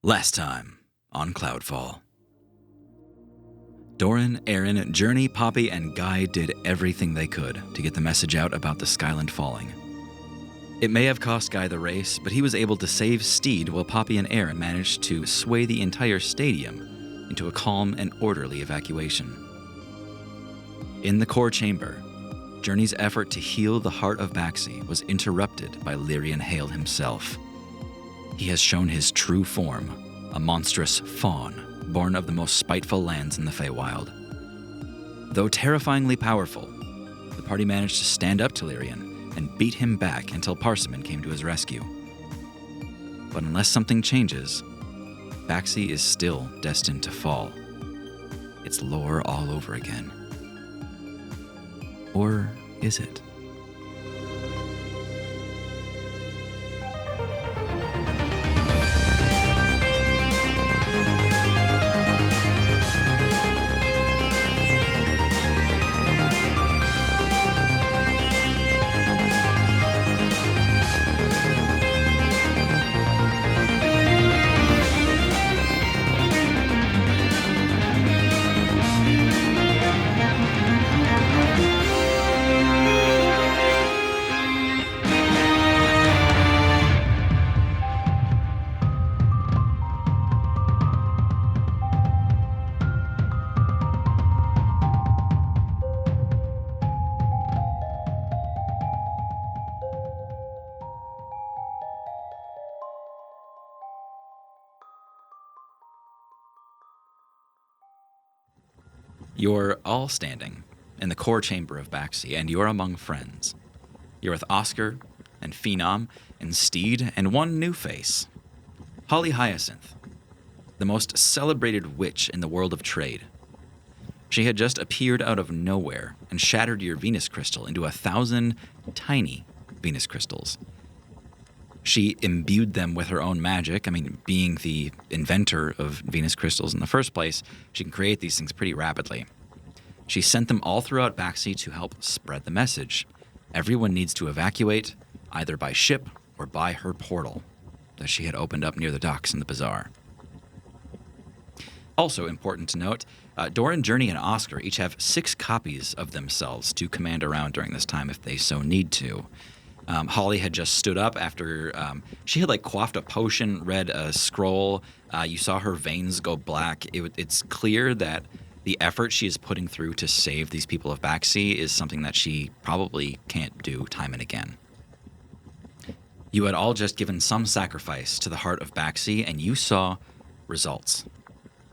Last time on Cloudfall. Doran, Aaron, Journey, Poppy, and Guy did everything they could to get the message out about the Skyland falling. It may have cost Guy the race, but he was able to save Steed while Poppy and Aaron managed to sway the entire stadium into a calm and orderly evacuation. In the core chamber, Journey's effort to heal the heart of Baxi was interrupted by Lyrian Hale himself. He has shown his true form, a monstrous faun born of the most spiteful lands in the Feywild. Though terrifyingly powerful, the party managed to stand up to Lyrian and beat him back until Parsimon came to his rescue. But unless something changes, Baxi is still destined to fall. It's lore all over again. Or is it? You're all standing in the core chamber of Baxi, and you're among friends. You're with Oscar and Phenom and Steed and one new face, Holly Hyacinth, the most celebrated witch in the world of trade. She had just appeared out of nowhere and shattered your Venus crystal into 1,000 tiny Venus crystals. She imbued them with her own magic. Being the inventor of Venus crystals in the first place, she can create these things pretty rapidly. She sent them all throughout Baxi to help spread the message. Everyone needs to evacuate, either by ship or by her portal that she had opened up near the docks in the bazaar. Also important to note, Doran, Journey, and Oscar each have 6 copies of themselves to command around during this time if they so need to. Holly had just stood up after she had quaffed a potion, read a scroll. You saw her veins go black. It's clear that the effort she is putting through to save these people of Baxi is something that she probably can't do time and again. You had all just given some sacrifice to the heart of Baxi, and you saw results.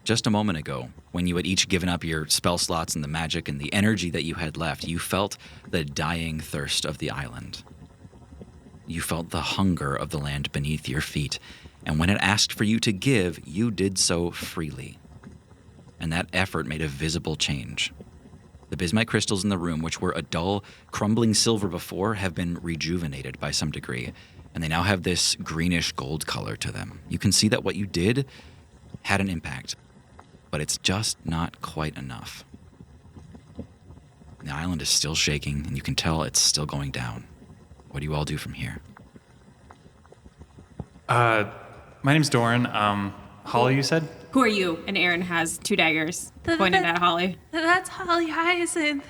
Just a moment ago, when you had each given up your spell slots and the magic and the energy that you had left, you felt the dying thirst of the island. You felt the hunger of the land beneath your feet, and when it asked for you to give, you did so freely. And that effort made a visible change. The bismite crystals in the room, which were a dull, crumbling silver before, have been rejuvenated by some degree, and they now have this greenish gold color to them. You can see that what you did had an impact, but it's just not quite enough. The island is still shaking, and you can tell it's still going down. What do you all do from here? My name's Doran. Holly, you said? Who are you? And Aaron has 2 daggers pointed at Holly. That's Holly Hyacinth.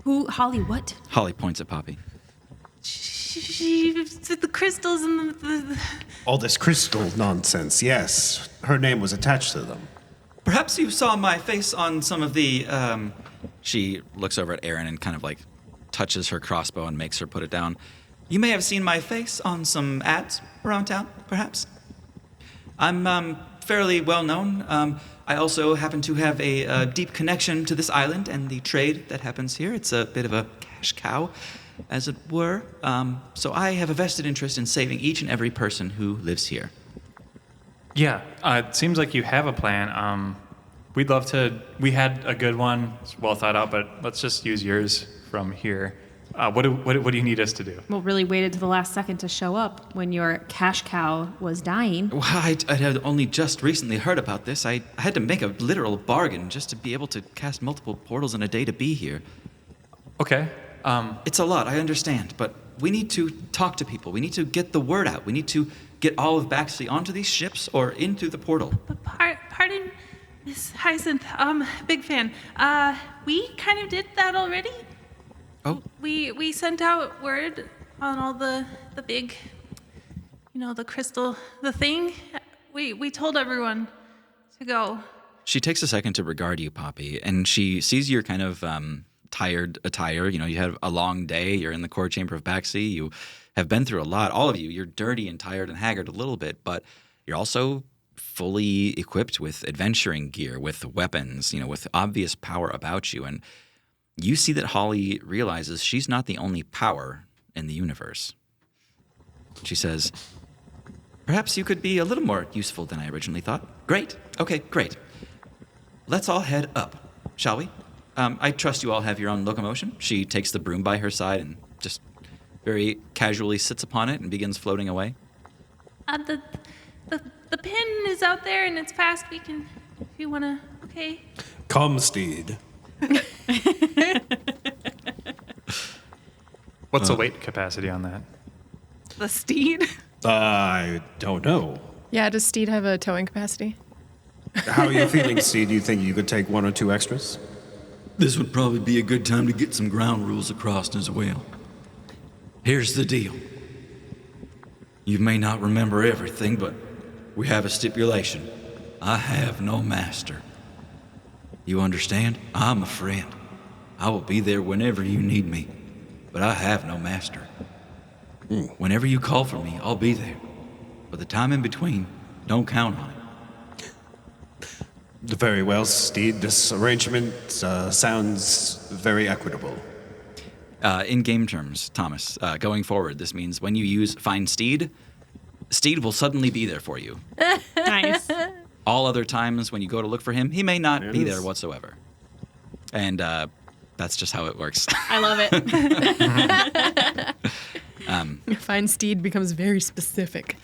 Who? Holly what? Holly points at Poppy. She the crystals and the... All this crystal nonsense, yes. Her name was attached to them. Perhaps you saw my face on some of the, She looks over at Aaron and kind of touches her crossbow and makes her put it down. You may have seen my face on some ads around town, perhaps. I'm fairly well known. I also happen to have a deep connection to this island and the trade that happens here. It's a bit of a cash cow, as it were. So I have a vested interest in saving each and every person who lives here. Yeah, it seems like you have a plan. We'd love to... We had a good one, it's well thought out, but let's just use yours from here. What do you need us to do? Well, really waited to the last second to show up when your cash cow was dying. Well, I had only just recently heard about this. I had to make a literal bargain just to be able to cast multiple portals in a day to be here. Okay. It's a lot, I understand, but we need to talk to people. We need to get the word out. We need to get all of Baxley onto these ships or into the portal. Pardon, Miss Hyacinth. Big fan. We kind of did that already. Oh, We sent out word on all the big, the crystal, the thing. We told everyone to go. she takes a second to regard you, Poppy, and she sees your kind of tired attire. You had a long day. You're in the core chamber of Baxley. You have been through a lot. All of you, you're dirty and tired and haggard a little bit, but you're also fully equipped with adventuring gear, with weapons, with obvious power about you. And you see that Holly realizes she's not the only power in the universe. She says, perhaps you could be a little more useful than I originally thought. Great. Okay, great. Let's all head up, shall we? I trust you all have your own locomotion. She takes the broom by her side and just very casually sits upon it and begins floating away. The pin is out there and it's fast. We can, if you wanna. Okay. Come, Steed. What's the weight capacity on that? The steed. I don't know. Yeah, does Steed have a towing capacity? How are you feeling, Steed? Do you think you could take 1 or 2 extras? This would probably be a good time to get some ground rules across as well. Here's the deal. You may not remember everything, but we have a stipulation. I have no master. You understand? I'm a friend. I will be there whenever you need me, but I have no master. Whenever you call for me, I'll be there. But the time in between, don't count on it. Very well, Steed. This arrangement sounds very equitable. In game terms, Thomas, going forward, this means when you use Find Steed, Steed will suddenly be there for you. Nice. All other times when you go to look for him, he may not There it be is. there whatsoever. And that's just how it works. I love it. Find Steed becomes very specific.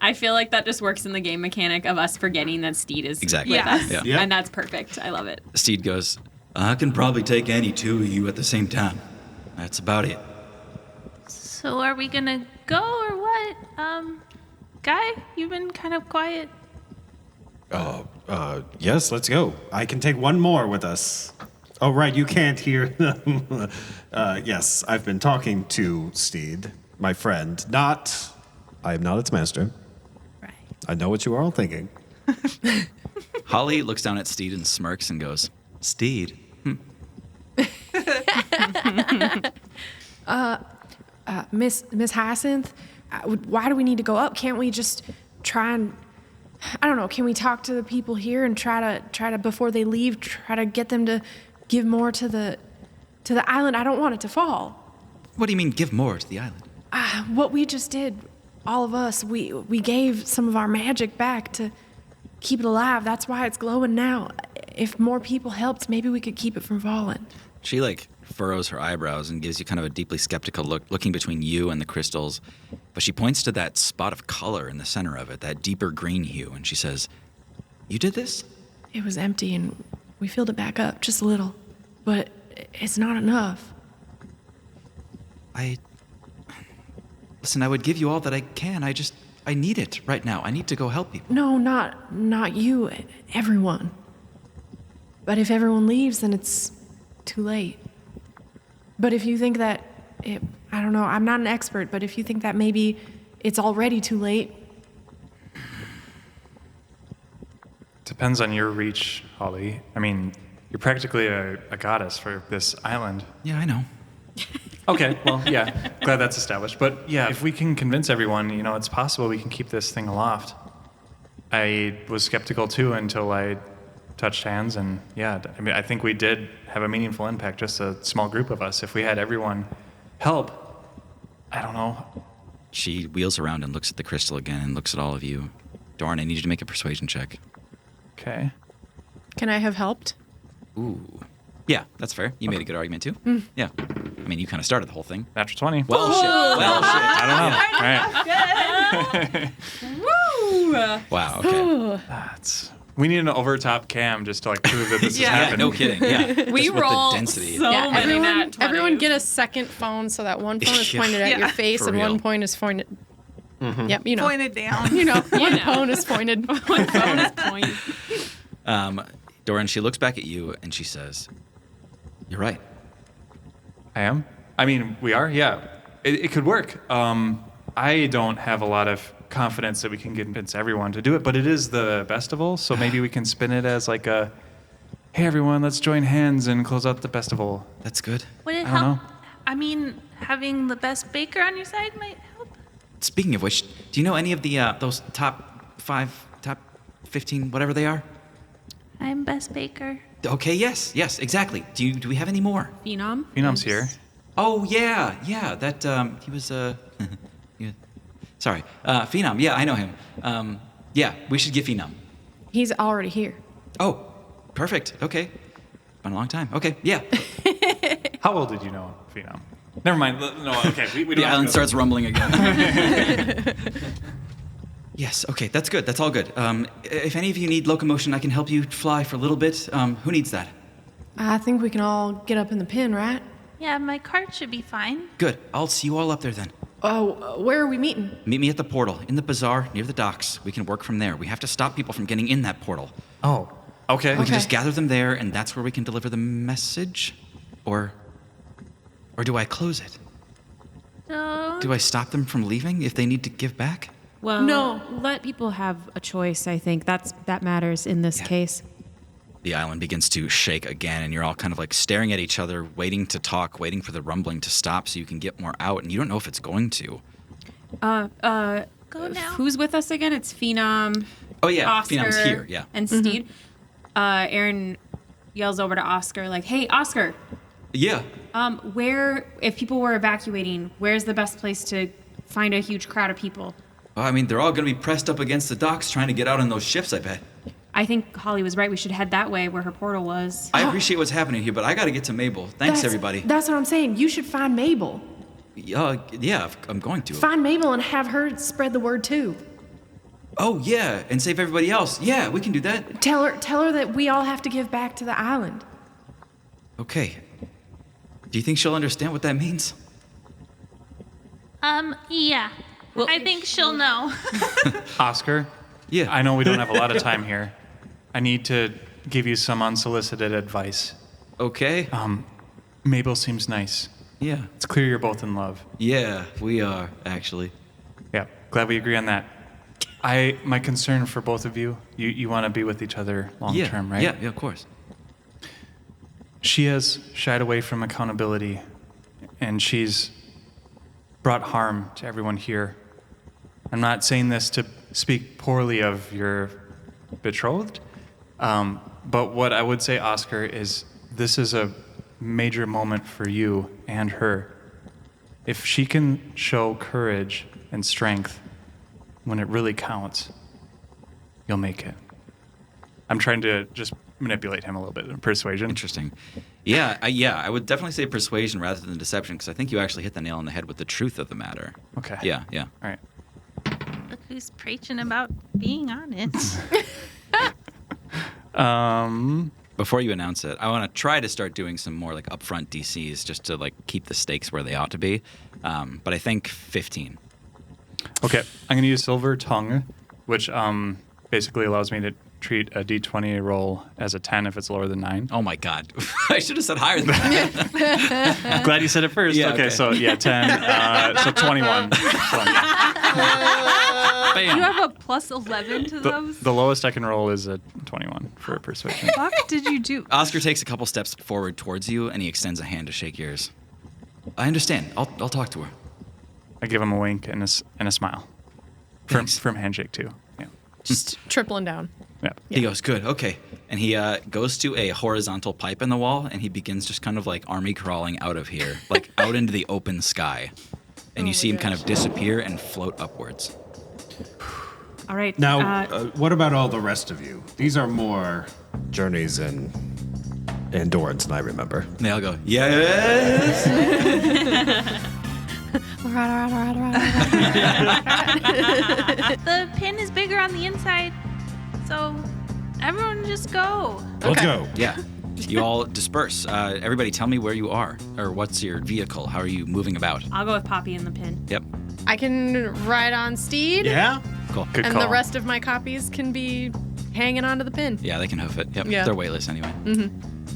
I feel like that just works in the game mechanic of us forgetting that Steed is Exactly. with us. Yeah. Yeah. And that's perfect. I love it. Steed goes, I can probably take any 2 of you at the same time. That's about it. So are we gonna go or what? Guy, you've been kind of quiet. Yes, let's go. I can take 1 more with us. Oh, right, you can't hear them. Yes, I've been talking to Steed, my friend. I am not its master. Right. I know what you are all thinking. Holly looks down at Steed and smirks and goes, Steed? Miss Hyacinth, why do we need to go up? Can't we just try and, I don't know, can we talk to the people here and try to before they leave, try to get them to give more to the island? I don't want it to fall. What do you mean, give more to the island? What we just did, all of us, we gave some of our magic back to keep it alive. That's why it's glowing now. If more people helped, maybe we could keep it from falling. She, furrows her eyebrows and gives you kind of a deeply skeptical look, looking between you and the crystals. But she points to that spot of color in the center of it, that deeper green hue, and she says, You did this? It was empty and we filled it back up just a little, but it's not enough. Listen, I would give you all that I can. I need it right now. I need to go help people. No, not you, everyone. But if everyone leaves, then it's too late. But if you think that, I don't know, I'm not an expert, but if you think that maybe it's already too late. Depends on your reach, Holly. I mean, you're practically a goddess for this island. Yeah, I know. Okay, well, yeah, glad that's established. But yeah, if we can convince everyone, it's possible we can keep this thing aloft. I was skeptical too until I touched hands, and yeah, I mean, I think we did have a meaningful impact, just a small group of us. If we had everyone help, I don't know. She wheels around and looks at the crystal again and looks at all of you. Dorn, I need you to make a persuasion check. Okay. Can I have helped? Ooh. Yeah, that's fair. You made a good argument too. Yeah. I mean, you kind of started the whole thing. Natural 20. Well, shit. Well, shit. I don't know. All right. Woo! Wow, okay. We need an overtop cam just to prove that this is Yeah, happening. no kidding. Yeah. We Just with roll the density. so many nat 20s. Everyone get a second phone so that one phone is Yeah. pointed at your Yeah. face For and real. one point is pointed. Yep, you know. Pointed down. You know, one phone is pointed. One bonus point. Doran, she looks back at you and she says, "You're right." I am. I mean, we are. Yeah, it could work. I don't have a lot of confidence that we can convince everyone to do it, but it is the festival, so maybe we can spin it as like a, "Hey, everyone, let's join hands and close out the festival." That's good. Would it I don't help? know. I mean, having the best baker on your side might help. Speaking of which, do you know any of the those top 5, top 15, whatever they are? I'm best baker. Okay, yes, exactly. Do we have any more? Phenom. Phenom's here. Oh yeah. That he was yeah. Sorry, Phenom. Yeah, I know him. Yeah, we should get Phenom. He's already here. Oh, perfect. Okay, been a long time. Okay, yeah. How old did you know Phenom? Never mind. No, okay. We don't The have island to go starts rumbling again. Yes. Okay, that's good. That's all good. If any of you need locomotion, I can help you fly for a little bit. Who needs that? I think we can all get up in the pen, right? Yeah, my cart should be fine. Good. I'll see you all up there then. Oh, where are we meeting? Meet me at the portal in the bazaar near the docks. We can work from there. We have to stop people from getting in that portal. Oh, okay. We can just gather them there, and that's where we can deliver the message? Or do I close it? So, Do I stop them from leaving if they need to give back? Well, No. let people have a choice. I think that matters in this case. The island begins to shake again, and you're all kind of like staring at each other, waiting to talk, waiting for the rumbling to stop so you can get more out, and you don't know if it's going to. go now. Who's with us again? It's Phenom. Oh, yeah, Oscar, Phenom's here, yeah. And Steed. Aaron yells over to Oscar, like, "Hey, Oscar, Yeah. where, if people were evacuating, where's the best place to find a huge crowd of people?" Well, I mean, they're all going to be pressed up against the docks trying to get out on those ships, I bet. I think Holly was right. We should head that way where her portal was. I appreciate what's happening here, but I got to get to Mabel. Thanks, everybody. That's what I'm saying. You should find Mabel. Yeah, I'm going to. Find Mabel and have her spread the word too. Oh, yeah, and save everybody else. Yeah, we can do that. Tell her that we all have to give back to the island. Okay. Do you think she'll understand what that means? Yeah. I think she'll know. Oscar, Yeah. I know we don't have a lot of time here. I need to give you some unsolicited advice. Okay. Mabel seems nice. Yeah. It's clear you're both in love. Yeah, we are, actually. Yeah, glad we agree on that. My concern for both of you want to be with each other long Yeah. term, right? Yeah, of course. She has shied away from accountability, and she's brought harm to everyone here. I'm not saying this to speak poorly of your betrothed, but what I would say, Oscar, is this is a major moment for you and her. If she can show courage and strength when it really counts, you'll make it. I'm trying to just manipulate him a little bit in persuasion. Interesting. Yeah, I would definitely say persuasion rather than deception, because I think you actually hit the nail on the head with the truth of the matter. Okay. Yeah. All right. Look who's preaching about being honest. Before you announce it, I want to try to start doing some more like upfront DCs just to like keep the stakes where they ought to be. But I think 15. Okay, I'm going to use Silver Tongue, which basically allows me to treat a D20 roll as a 10 if it's lower than 9. Oh my God. I should have said higher than that. Glad you said it first. Yeah, okay, okay. so yeah, 10. So 21. So, yeah. You Bam. have a plus 11 to those? The lowest I can roll is a 21 for persuasion. Fuck did you do? Oscar takes a couple steps forward towards you, and he extends a hand to shake yours. I understand. I'll talk to her. I give him a wink and a smile. Thanks. From handshake too. Yeah. Just tripling down. Yeah. He goes, good, okay. And he goes to a horizontal pipe in the wall, and he begins just kind of like army crawling out of here, like out into the open sky. And you see him kind of disappear and float upwards. All right. Now, what about all the rest of you? These are more journeys and endurance than I remember. And they all go, yes. All right. The pin is bigger on the inside, so everyone just go. Let's go. Yeah. You all disperse. Everybody tell me where you are, or what's your vehicle? How are you moving about? I'll go with Poppy in the pin. Yep. I can ride on Steed. Yeah? Cool. Good And call. the rest of my copies can be hanging onto the pin. Yeah, they can hoof it. Yep. Yeah. They're weightless anyway.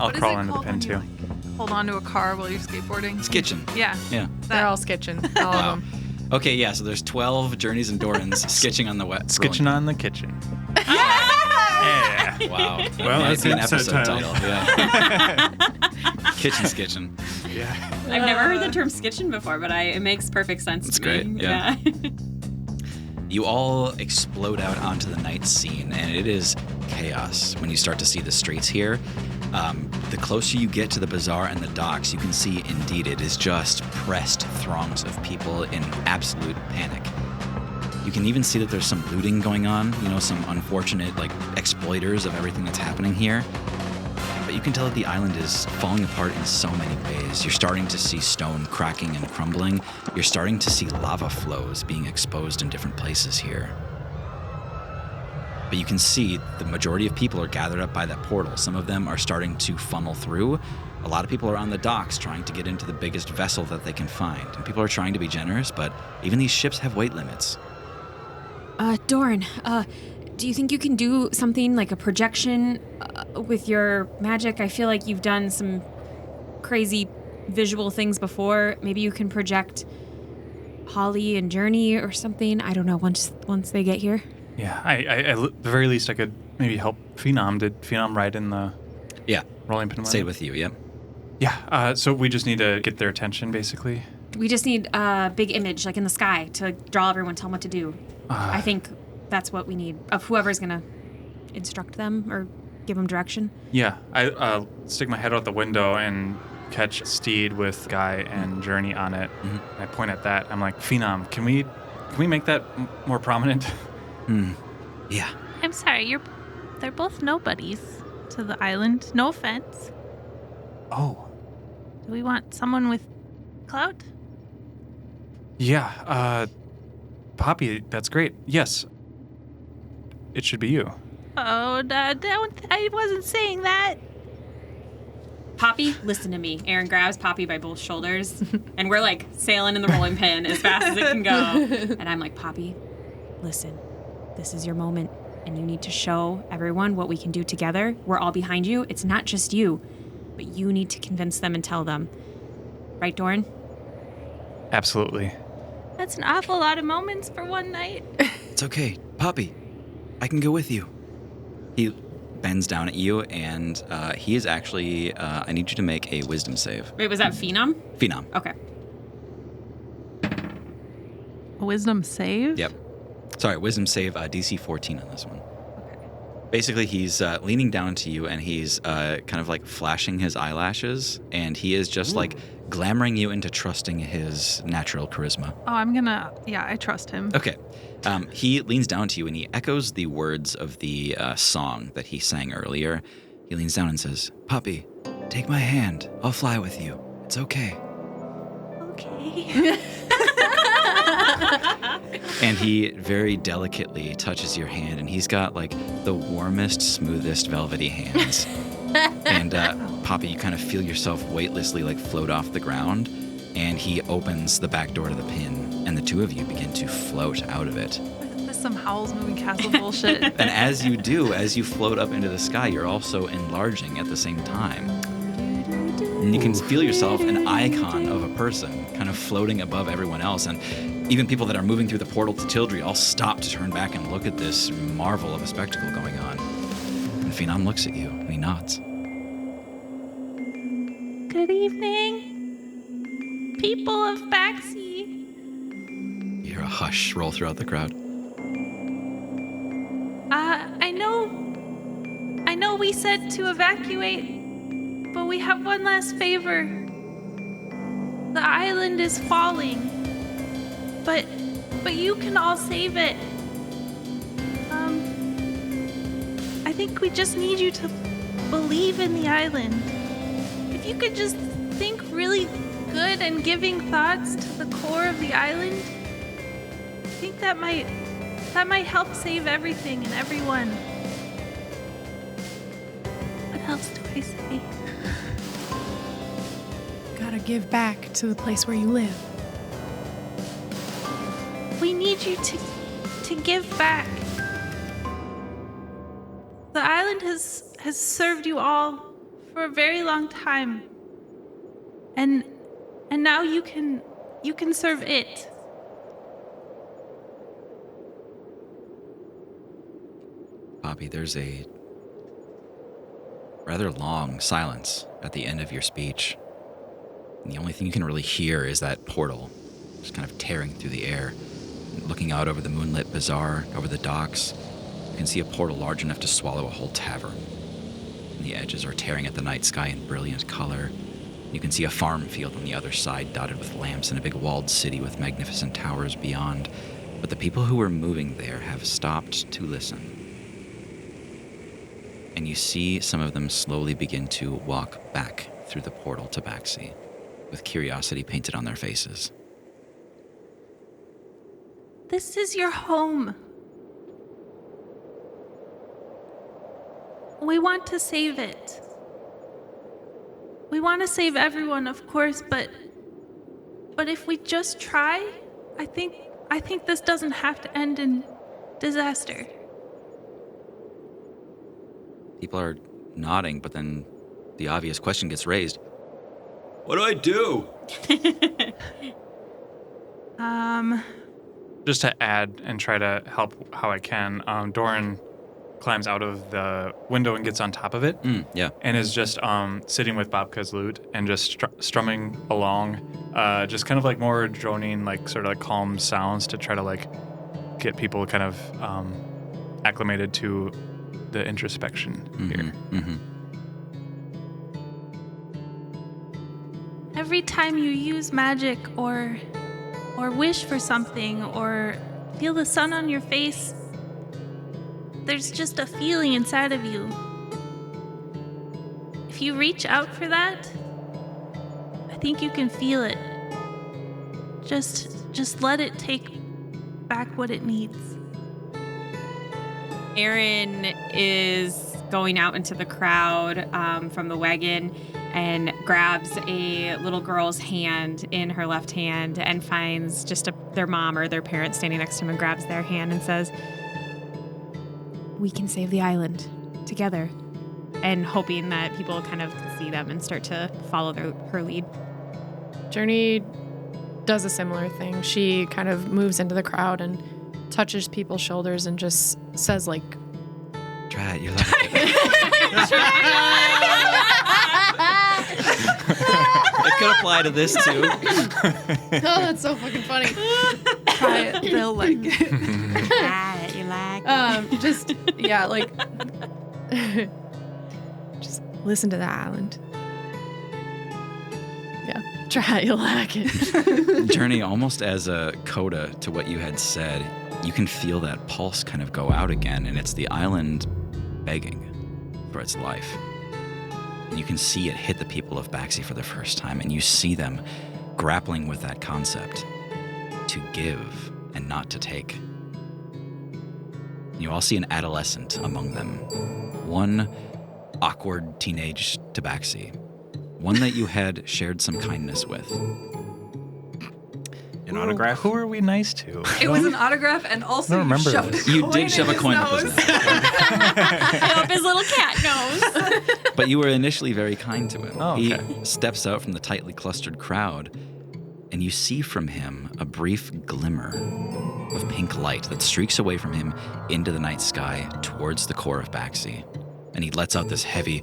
I'll What is crawl it into the called pin when too. you, like, hold on to a car while you're skateboarding? Skitching. Yeah. Yeah. They're all skitching. All Wow. of them. Okay, yeah, so there's 12 Journeys and Dorans sketching on the wet. Skitching on the kitchen. Yeah. Wow. Well, That'd that's be an an episode episode title. Yeah. Kitchen skitching. I've never heard the term skitchen before, but it makes perfect sense It's to me. great, yeah. You all explode out onto the night scene, and it is chaos when you start to see the streets here. The closer you get to the bazaar and the docks, you can see indeed it is just pressed throngs of people in absolute panic. You can even see that there's some looting going on, some unfortunate exploiters of everything that's happening here. But you can tell that the island is falling apart in so many ways. You're starting to see stone cracking and crumbling. You're starting to see lava flows being exposed in different places here. But you can see the majority of people are gathered up by that portal. Some of them are starting to funnel through. A lot of people are on the docks trying to get into the biggest vessel that they can find. And people are trying to be generous, but even these ships have weight limits. Doran, do you think you can do something like a projection with your magic? I feel like you've done some crazy visual things before. Maybe you can project Holly and Journey or something. I don't know, once they get here. Yeah, at the very least, I could maybe help Phenom. Did Phenom ride in the Yeah, rolling pin? stayed with you, yep. Yeah, so we just need to get their attention, basically. We just need a big image, like in the sky, to draw everyone, tell them what to do. I think that's what we need, of whoever's going to instruct them or give them direction. Yeah, I stick my head out the window and catch Steed with Guy and Journey on it. Mm-hmm. I point at that. I'm like, Phenom, can we make that more prominent? Yeah. I'm sorry, they're both nobodies to the island. No offense. Oh. Do we want someone with clout? Yeah, Poppy, that's great. Yes. It should be you. Oh, I wasn't saying that. Poppy, listen to me. Aaron grabs Poppy by both shoulders, and we're like sailing in the rolling pin as fast as it can go. And I'm like, Poppy, listen, this is your moment, and you need to show everyone what we can do together. We're all behind you. It's not just you, but you need to convince them and tell them. Right, Doran? Absolutely. That's an awful lot of moments for one night. It's okay. Poppy, I can go with you. He bends down at you, and he is actually, I need you to make a wisdom save. Wait, was that Phenom? Phenom. Okay. Wisdom save? Yep. Sorry, wisdom save, DC 14 on this one. Basically, he's leaning down to you, and he's kind of like flashing his eyelashes, and he is just like glamoring you into trusting his natural charisma. Oh, I trust him. Okay. He leans down to you, and he echoes the words of the song that he sang earlier. He leans down and says, Poppy, take my hand. I'll fly with you. It's okay. Okay. And he very delicately touches your hand, and he's got like the warmest, smoothest, velvety hands. And Poppy, you kind of feel yourself weightlessly like float off the ground, and he opens the back door to the pin, and the two of you begin to float out of it. This is some Howl's Moving Castle bullshit. And as you do, as you float up into the sky, you're also enlarging at the same time. And you can feel yourself an icon of a person kind of floating above everyone else. And even people that are moving through the portal to Tildry all stop to turn back and look at this marvel of a spectacle going on. And Phenom looks at you and he nods. Good evening, people of Backsea. You hear a hush roll throughout the crowd. I know we said to evacuate, but we have one last favor. The island is falling, but you can all save it. I think we just need you to believe in the island. If you could just think really good and giving thoughts to the core of the island, I think that might help save everything and everyone. What else do I say? Gotta give back to the place where you live. we need you to give back. The island has served you all for a very long time. And now you can serve it. Poppy, there's a rather long silence at the end of your speech. And the only thing you can really hear is that portal just kind of tearing through the air. Looking out over the moonlit bazaar, over the docks, you can see a portal large enough to swallow a whole tavern. And the edges are tearing at the night sky in brilliant color. You can see a farm field on the other side dotted with lamps and a big walled city with magnificent towers beyond. But the people who were moving there have stopped to listen. And you see some of them slowly begin to walk back through the portal to Baxi, with curiosity painted on their faces. This is your home. We want to save it. We want to save everyone, of course, but if we just try, I think this doesn't have to end in disaster. People are nodding, but then the obvious question gets raised. What do I do? Just to add and try to help how I can, Doran climbs out of the window and gets on top of it. Yeah. And is just sitting with Babka's lute and just strumming along, just kind of like more droning, like sort of like calm sounds to try to like get people kind of acclimated to the introspection here. Mm-hmm. Every time you use magic or wish for something or feel the sun on your face, there's just a feeling inside of you. If you reach out for that, I think you can feel it. Just let it take back what it needs. Aaron is going out into the crowd from the wagon and grabs a little girl's hand in her left hand and finds just their mom or their parent standing next to him and grabs their hand and says, "We can save the island together," and hoping that people kind of see them and start to follow her lead. Journey does a similar thing. She kind of moves into the crowd and touches people's shoulders and just says, like, Try it, you're It could apply to this too. oh, that's so fucking funny. Try it, they'll like it. Try it, you like. Just, yeah, like, just listen to the island. Yeah, try it, you like it. Journey, almost as a coda to what you had said, you can feel that pulse kind of go out again, and it's the island begging for its life. And you can see it hit the people of Baxi for the first time, and you see them grappling with that concept to give and not to take. You all see an adolescent among them, one awkward teenage tabaxi, one that you had shared some kindness with. An autograph? Who are we nice to? It was an autograph, and also I don't remember you shoved this. a You coin did shove in a coin his up his nose. nose. Up his little cat nose. But you were initially very kind to him. Oh, He okay. steps out from the tightly clustered crowd, and you see from him a brief glimmer of pink light that streaks away from him into the night sky towards the core of Baxi. And he lets out this heavy,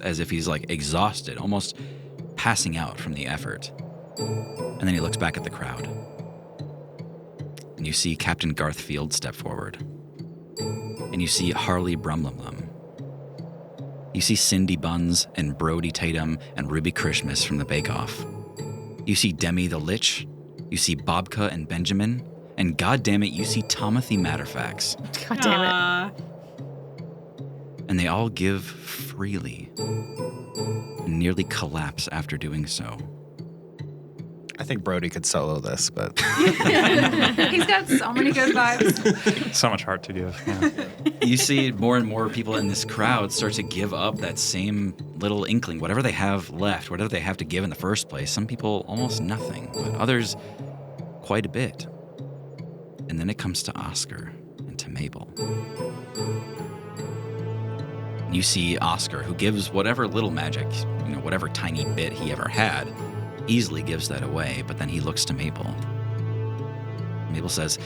as if he's like exhausted, almost passing out from the effort. And then he looks back at the crowd. And you see Captain Garth Field step forward. And you see Harley Brumlumlum. You see Cindy Buns and Brody Tatum and Ruby Christmas from the Bake Off. You see Demi the Lich. You see Bobka and Benjamin. And goddammit, you see Tomothy Matterfax. God damn it. And they all give freely and nearly collapse after doing so. I think Brody could solo this, but He's got so many good vibes. So much heart to give. Yeah. You see more and more people in this crowd start to give up that same little inkling, whatever they have left, whatever they have to give in the first place. Some people almost nothing, but others quite a bit. And then it comes to Oscar and to Mabel. You see Oscar, who gives whatever little magic, whatever tiny bit he ever had, easily gives that away, but then he looks to Mabel. Mabel says,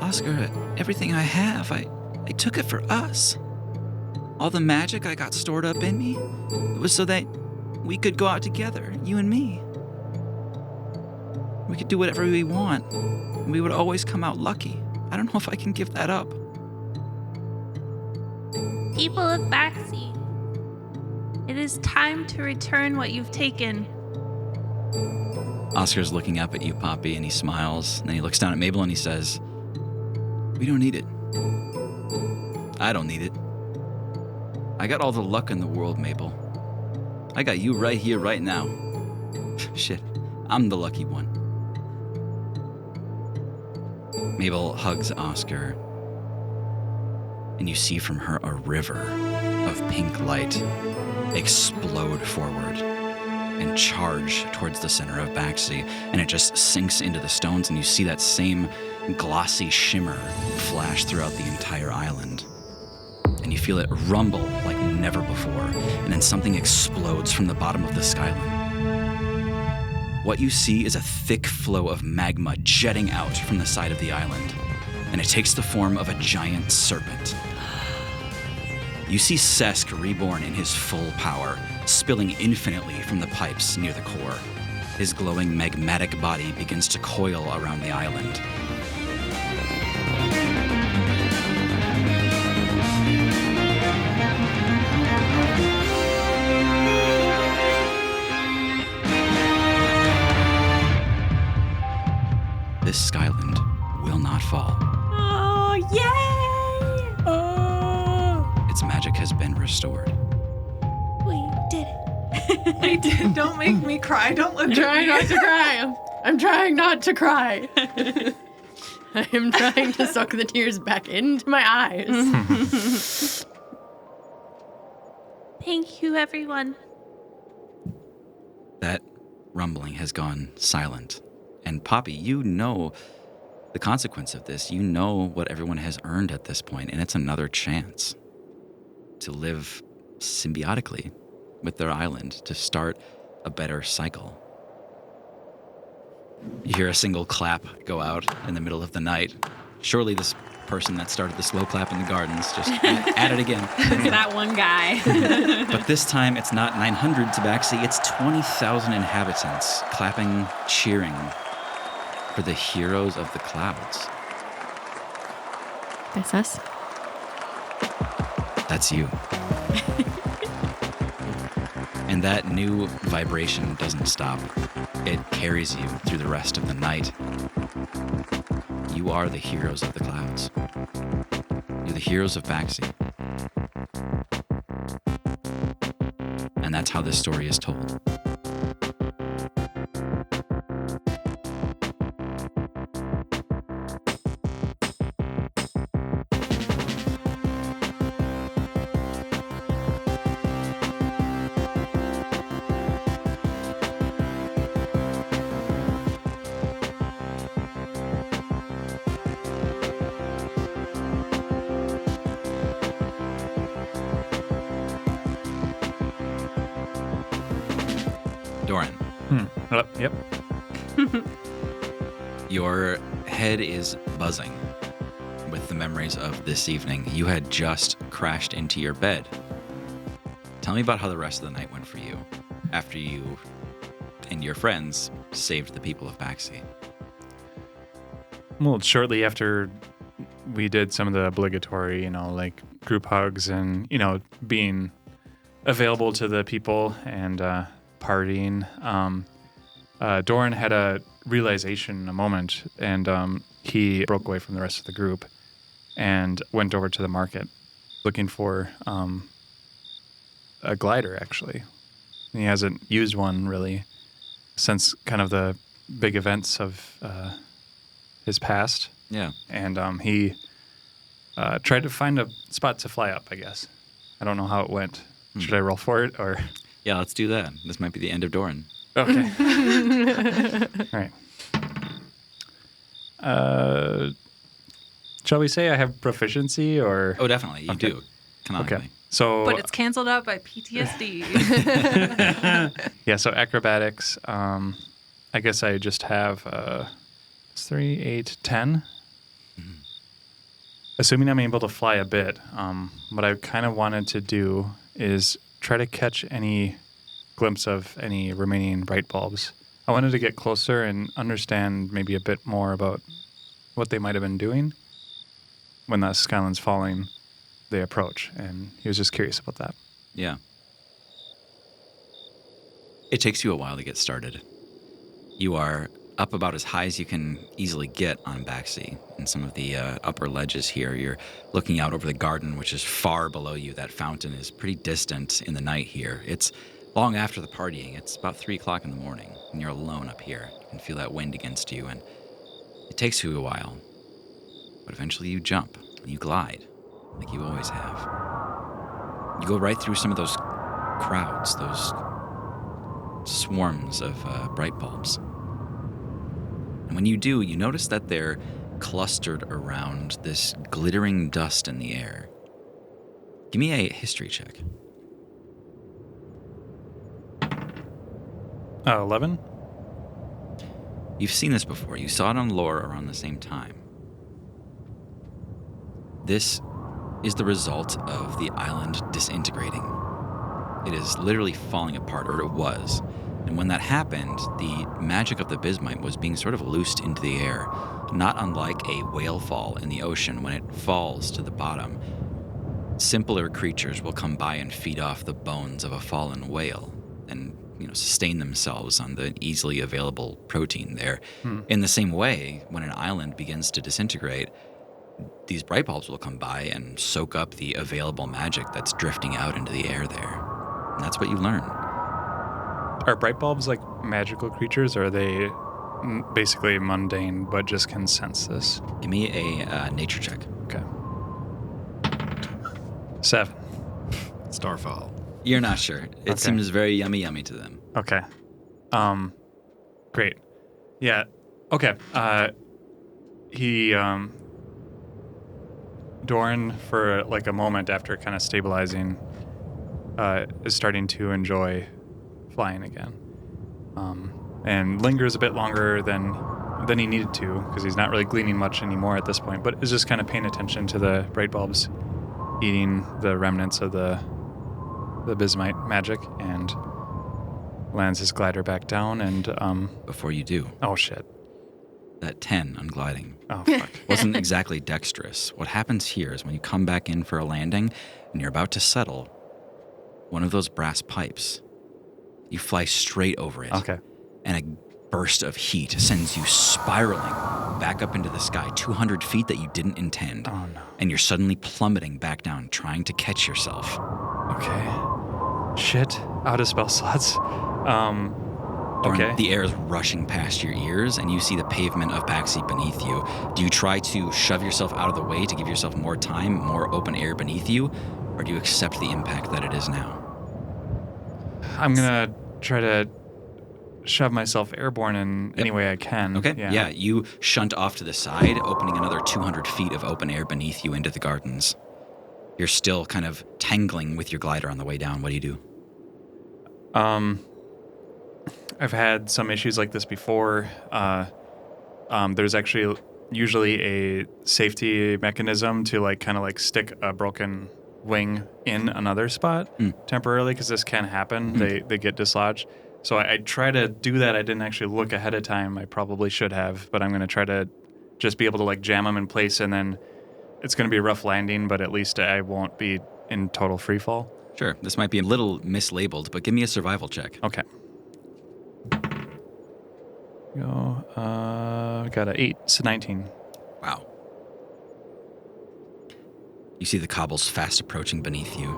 Oscar, everything I have, I took it for us. All the magic I got stored up in me, it was so that we could go out together, you and me. We could do whatever we want, and we would always come out lucky. I don't know if I can give that up. People of Baxi, it is time to return what you've taken. Oscar's looking up at you, Poppy, and he smiles. And then he looks down at Mabel and he says, we don't need it. I don't need it. I got all the luck in the world, Mabel. I got you right here, right now. Shit, I'm the lucky one. Mabel hugs Oscar, and you see from her a river of pink light explode forward and charge towards the center of Baxi, and it just sinks into the stones, and you see that same glossy shimmer flash throughout the entire island. And you feel it rumble like never before, and then something explodes from the bottom of the skyline. What you see is a thick flow of magma jetting out from the side of the island, and it takes the form of a giant serpent. You see Sesk reborn in his full power, spilling infinitely from the pipes near the core. His glowing magmatic body begins to coil around the island. This Skyland will not fall. Oh, yay! Oh. Its magic has been restored. We did it. We did. Don't make me cry. Don't look I'm at trying me. not to cry. I'm trying not to cry. I am trying to suck the tears back into my eyes. Thank you, everyone. That rumbling has gone silent. And Poppy, you know the consequence of this. You know what everyone has earned at this point, and it's another chance to live symbiotically with their island, to start a better cycle. You hear a single clap go out in the middle of the night. Surely this person that started the slow clap in the gardens just at it again. That one guy. But this time it's not 900 Tabaxi, it's 20,000 inhabitants clapping, cheering for the heroes of the clouds. That's us. That's you. And that new vibration doesn't stop. It carries you through the rest of the night. You are the heroes of the clouds. You're the heroes of Baxi. And that's how this story is told. Doran, Yep. your head is buzzing with the memories of this evening. You had just crashed into your bed. Tell me about how the rest of the night went for you after you and your friends saved the people of Baxi. Well, shortly after we did some of the obligatory, like group hugs and, being available to the people and partying, Doran had a realization, a moment, and he broke away from the rest of the group and went over to the market looking for a glider, actually. And he hasn't used one really since kind of the big events of his past. Yeah. And he tried to find a spot to fly up, I guess. I don't know how it went. Should I roll for it or? Yeah, let's do that. This might be the end of Doran. Okay. All right. Shall we say I have proficiency or? Oh, definitely. You do. Canonically. Okay. So. But it's canceled out by PTSD. Yeah. So acrobatics. I guess I just have 3, 8, 10. Assuming I'm able to fly a bit, what I kind of wanted to do is try to catch any glimpse of any remaining bright bulbs. I wanted to get closer and understand maybe a bit more about what they might have been doing when the Skyland's falling, they approach. And he was just curious about that. Yeah. It takes you a while to get started. You are up about as high as you can easily get on Baxi. In some of the upper ledges here, you're looking out over the garden, which is far below you. That fountain is pretty distant in the night here. It's long after the partying. It's about 3 o'clock in the morning, and you're alone up here. You can feel that wind against you, and it takes you a while. But eventually you jump, and you glide, like you always have. You go right through some of those crowds, those swarms of bright bulbs. And when you do, you notice that they're clustered around this glittering dust in the air. Give me a history check. 11? You've seen this before. You saw it on lore around the same time. This is the result of the island disintegrating. It is literally falling apart, or it was. And when that happened, the magic of the bismite was being sort of loosed into the air, not unlike a whale fall in the ocean. When it falls to the bottom, simpler creatures will come by and feed off the bones of a fallen whale and sustain themselves on the easily available protein there. In the same way, when an island begins to disintegrate, these bright bulbs will come by and soak up the available magic that's drifting out into the air there. And that's what you learn. Are bright bulbs like magical creatures, or are they basically mundane but just can sense this? Give me a nature check. Okay. 7. Starfall. You're not sure. It seems very yummy to them. Okay. Great. Yeah. Okay. Doran, for like a moment after kind of stabilizing, is starting to enjoy flying again, and lingers a bit longer than he needed to, because he's not really gleaning much anymore at this point, but is just kind of paying attention to the bright bulbs, eating the remnants of the bismite magic, and lands his glider back down. And Before you do, oh shit, that 10 on gliding oh fuck. wasn't exactly dexterous. What happens here is when you come back in for a landing and you're about to settle, one of those brass pipes, you fly straight over it. Okay. And a burst of heat sends you spiraling back up into the sky, 200 feet that you didn't intend. Oh no. And you're suddenly plummeting back down, trying to catch yourself. Okay. Shit. Out of spell slots. Doran, Okay. The air is rushing past your ears, and you see the pavement of Baxi beneath you. Do you try to shove yourself out of the way to give yourself more time, more open air beneath you, or do you accept the impact that it is now? I'm gonna try to shove myself airborne in any way I can. Okay. Yeah, you shunt off to the side, opening another 200 feet of open air beneath you into the gardens. You're still kind of tangling with your glider on the way down. What do you do? I've had some issues like this before. There's actually usually a safety mechanism to kind of stick a broken wing in another spot temporarily, because this can happen. They get dislodged. So I try to do that. I didn't actually look ahead of time. I probably should have, but I'm going to try to just be able to jam them in place, and then it's going to be a rough landing, but at least I won't be in total free fall. Sure. This might be a little mislabeled, but give me a survival check. Okay. Go. Got an 8, so 19. Wow. You see the cobbles fast approaching beneath you.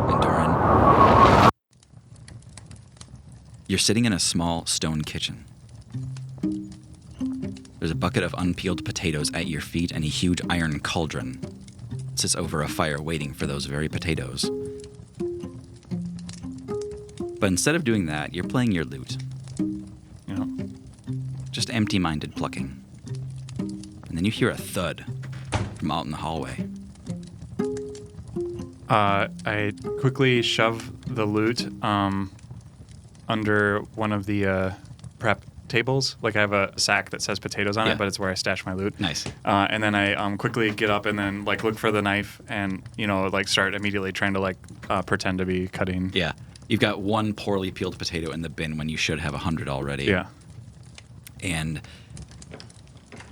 And Doran, you're sitting in a small stone kitchen. There's a bucket of unpeeled potatoes at your feet, and a huge iron cauldron sits over a fire waiting for those very potatoes. But instead of doing that, you're playing your lute. You know. Just just empty-minded plucking. And then you hear a thud from out in the hallway. I quickly shove the loot under one of the prep tables. Like I have a sack that says potatoes on Yeah. it, but it's where I stash my loot. Nice. And then I quickly get up and then like look for the knife and like start immediately trying to like pretend to be cutting. Yeah. You've got one poorly peeled potato in the bin when you should have 100 already. Yeah. And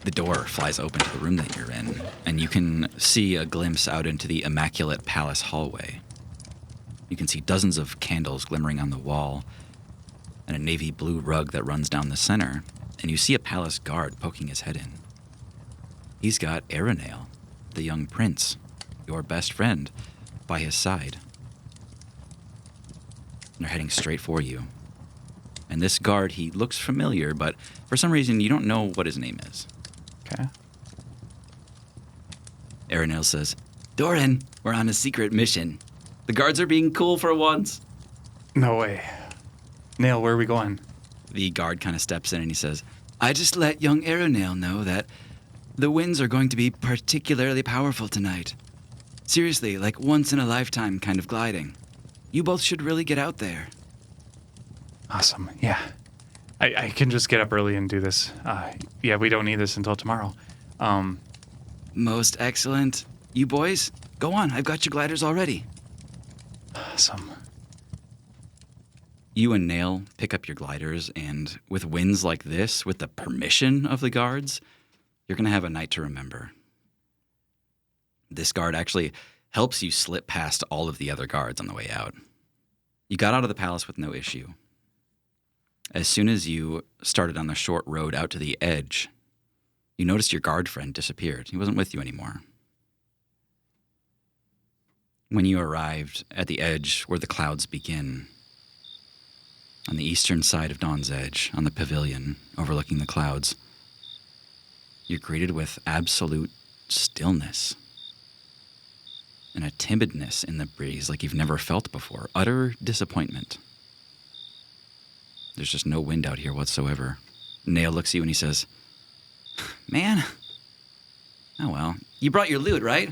the door flies open to the room that you're in, and you can see a glimpse out into the immaculate palace hallway. You can see dozens of candles glimmering on the wall, and a navy blue rug that runs down the center, and you see a palace guard poking his head in. He's got Aeronail, the young prince, your best friend, by his side. And they're heading straight for you. And this guard, he looks familiar, but for some reason you don't know what his name is. Okay. Aeronail says, Doran, we're on a secret mission. The guards are being cool for once. No way. Nail, where are we going? The guard kind of steps in and he says, I just let young Aeronail know that the winds are going to be particularly powerful tonight. Seriously, like once-in-a-lifetime kind of gliding. You both should really get out there. Awesome. Yeah. I can just get up early and do this. Yeah, we don't need this until tomorrow. Most excellent. You boys, go on. I've got your gliders already. Awesome. You and Nail pick up your gliders, and with winds like this, with the permission of the guards, you're going to have a night to remember. This guard actually helps you slip past all of the other guards on the way out. You got out of the palace with no issue. As soon as you started on the short road out to the edge, you noticed your guard friend disappeared. He wasn't with you anymore. When you arrived at the edge where the clouds begin, on the eastern side of Dawn's Edge, on the pavilion overlooking the clouds, you're greeted with absolute stillness and a timidness in the breeze like you've never felt before. Utter disappointment. There's just no wind out here whatsoever. Nail looks at you and he says, Man, oh well, you brought your loot, right?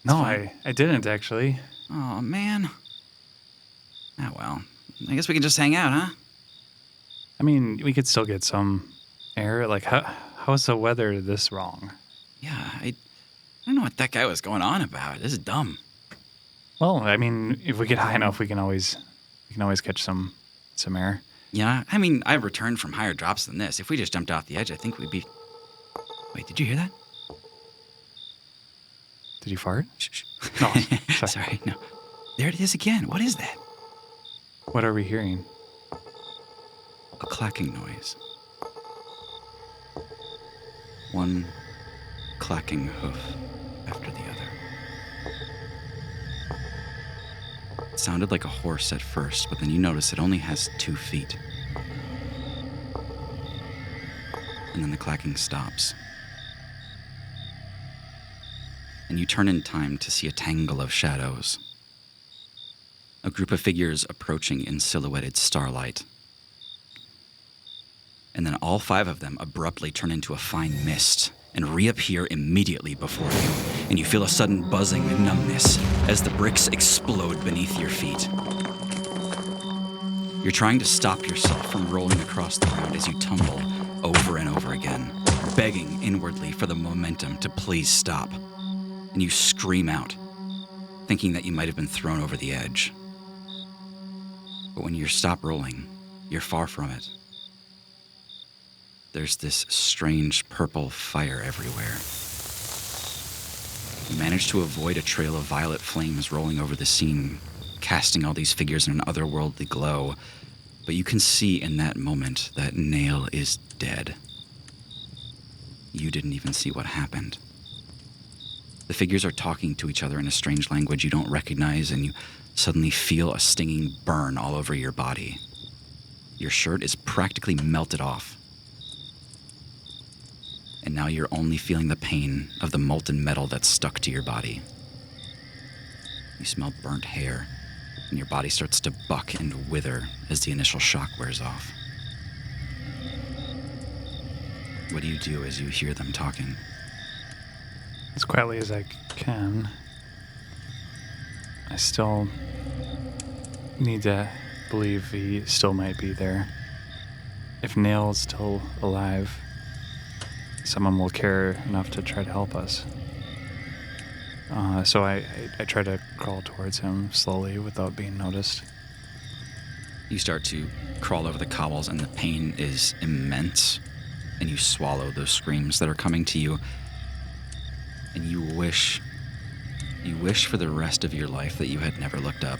No, I didn't actually. Oh, man. Oh well, I guess we can just hang out, huh? I mean, we could still get some air. Like, how's the weather this wrong? Yeah, I don't know what that guy was going on about. This is dumb. Well, I mean, if we get high enough, we can always catch some air. Yeah, I mean, I've returned from higher drops than this. If we just jumped off the edge, I think we'd be... Wait, did you hear that? Did you fart? Shh, shh. No, Sorry, no. There it is again. What is that? What are we hearing? A clacking noise. One clacking hoof after the other. It sounded like a horse at first, but then you notice it only has 2 feet. And then the clacking stops. And you turn in time to see a tangle of shadows. A group of figures approaching in silhouetted starlight. And then all 5 of them abruptly turn into a fine mist and reappear immediately before you, and you feel a sudden buzzing numbness as the bricks explode beneath your feet. You're trying to stop yourself from rolling across the ground as you tumble over and over again, begging inwardly for the momentum to please stop. And you scream out, thinking that you might have been thrown over the edge. But when you stop rolling, you're far from it. There's this strange purple fire everywhere. You manage to avoid a trail of violet flames rolling over the scene, casting all these figures in an otherworldly glow. But you can see in that moment that Nail is dead. You didn't even see what happened. The figures are talking to each other in a strange language you don't recognize, and you suddenly feel a stinging burn all over your body. Your shirt is practically melted off. And now you're only feeling the pain of the molten metal that's stuck to your body. You smell burnt hair, and your body starts to buck and wither as the initial shock wears off. What do you do as you hear them talking? As quietly as I can. I still need to believe he still might be there. If Nail's still alive, someone will care enough to try to help us. So I try to crawl towards him slowly without being noticed. You start to crawl over the cobbles, and the pain is immense, and you swallow those screams that are coming to you, and you wish for the rest of your life that you had never looked up,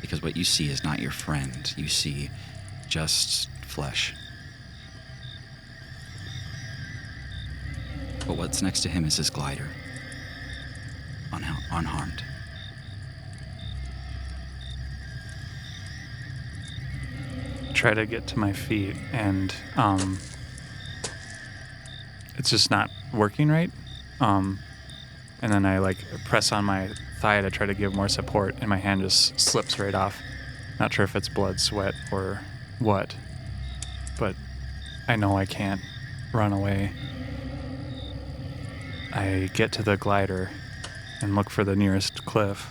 because what you see is not your friend. You see just flesh. But what's next to him is his glider, unharmed. Try to get to my feet, and it's just not working right. And then I press on my thigh to try to give more support, and my hand just slips right off. Not sure if it's blood, sweat, or what, but I know I can't run away. I get to the glider and look for the nearest cliff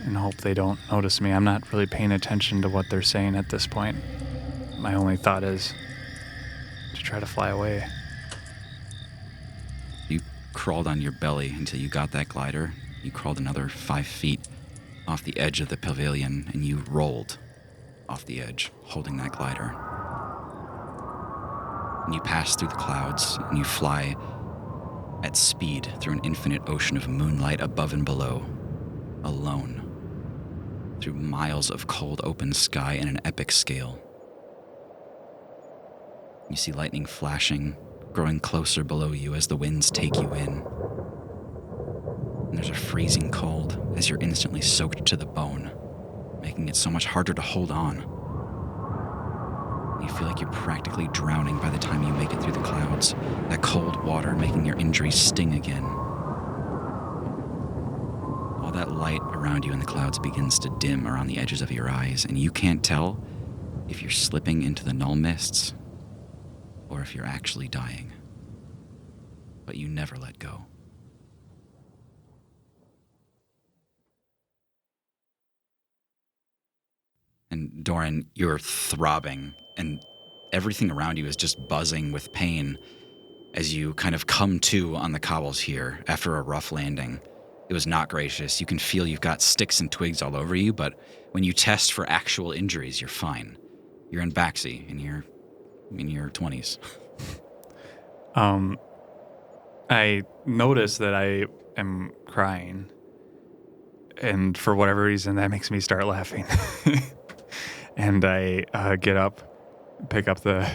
and hope they don't notice me. I'm not really paying attention to what they're saying at this point. My only thought is to try to fly away. You crawled on your belly until you got that glider. You crawled another 5 feet off the edge of the pavilion, and you rolled off the edge, holding that glider. And you pass through the clouds, and you fly at speed through an infinite ocean of moonlight above and below, alone, through miles of cold open sky in an epic scale. You see lightning flashing, growing closer below you as the winds take you in. And there's a freezing cold as you're instantly soaked to the bone, making it so much harder to hold on. You feel like you're practically drowning by the time you make it through the clouds, that cold water making your injuries sting again. All that light around you in the clouds begins to dim around the edges of your eyes, and you can't tell if you're slipping into the null mists or if you're actually dying. But you never let go. And Doran, you're throbbing, and everything around you is just buzzing with pain as you kind of come to on the cobbles here after a rough landing. It was not gracious. You can feel you've got sticks and twigs all over you, but when you test for actual injuries, you're fine. You're in Baxi, and you're in your 20s. I notice that I am crying, and for whatever reason, that makes me start laughing. And I get up, pick up the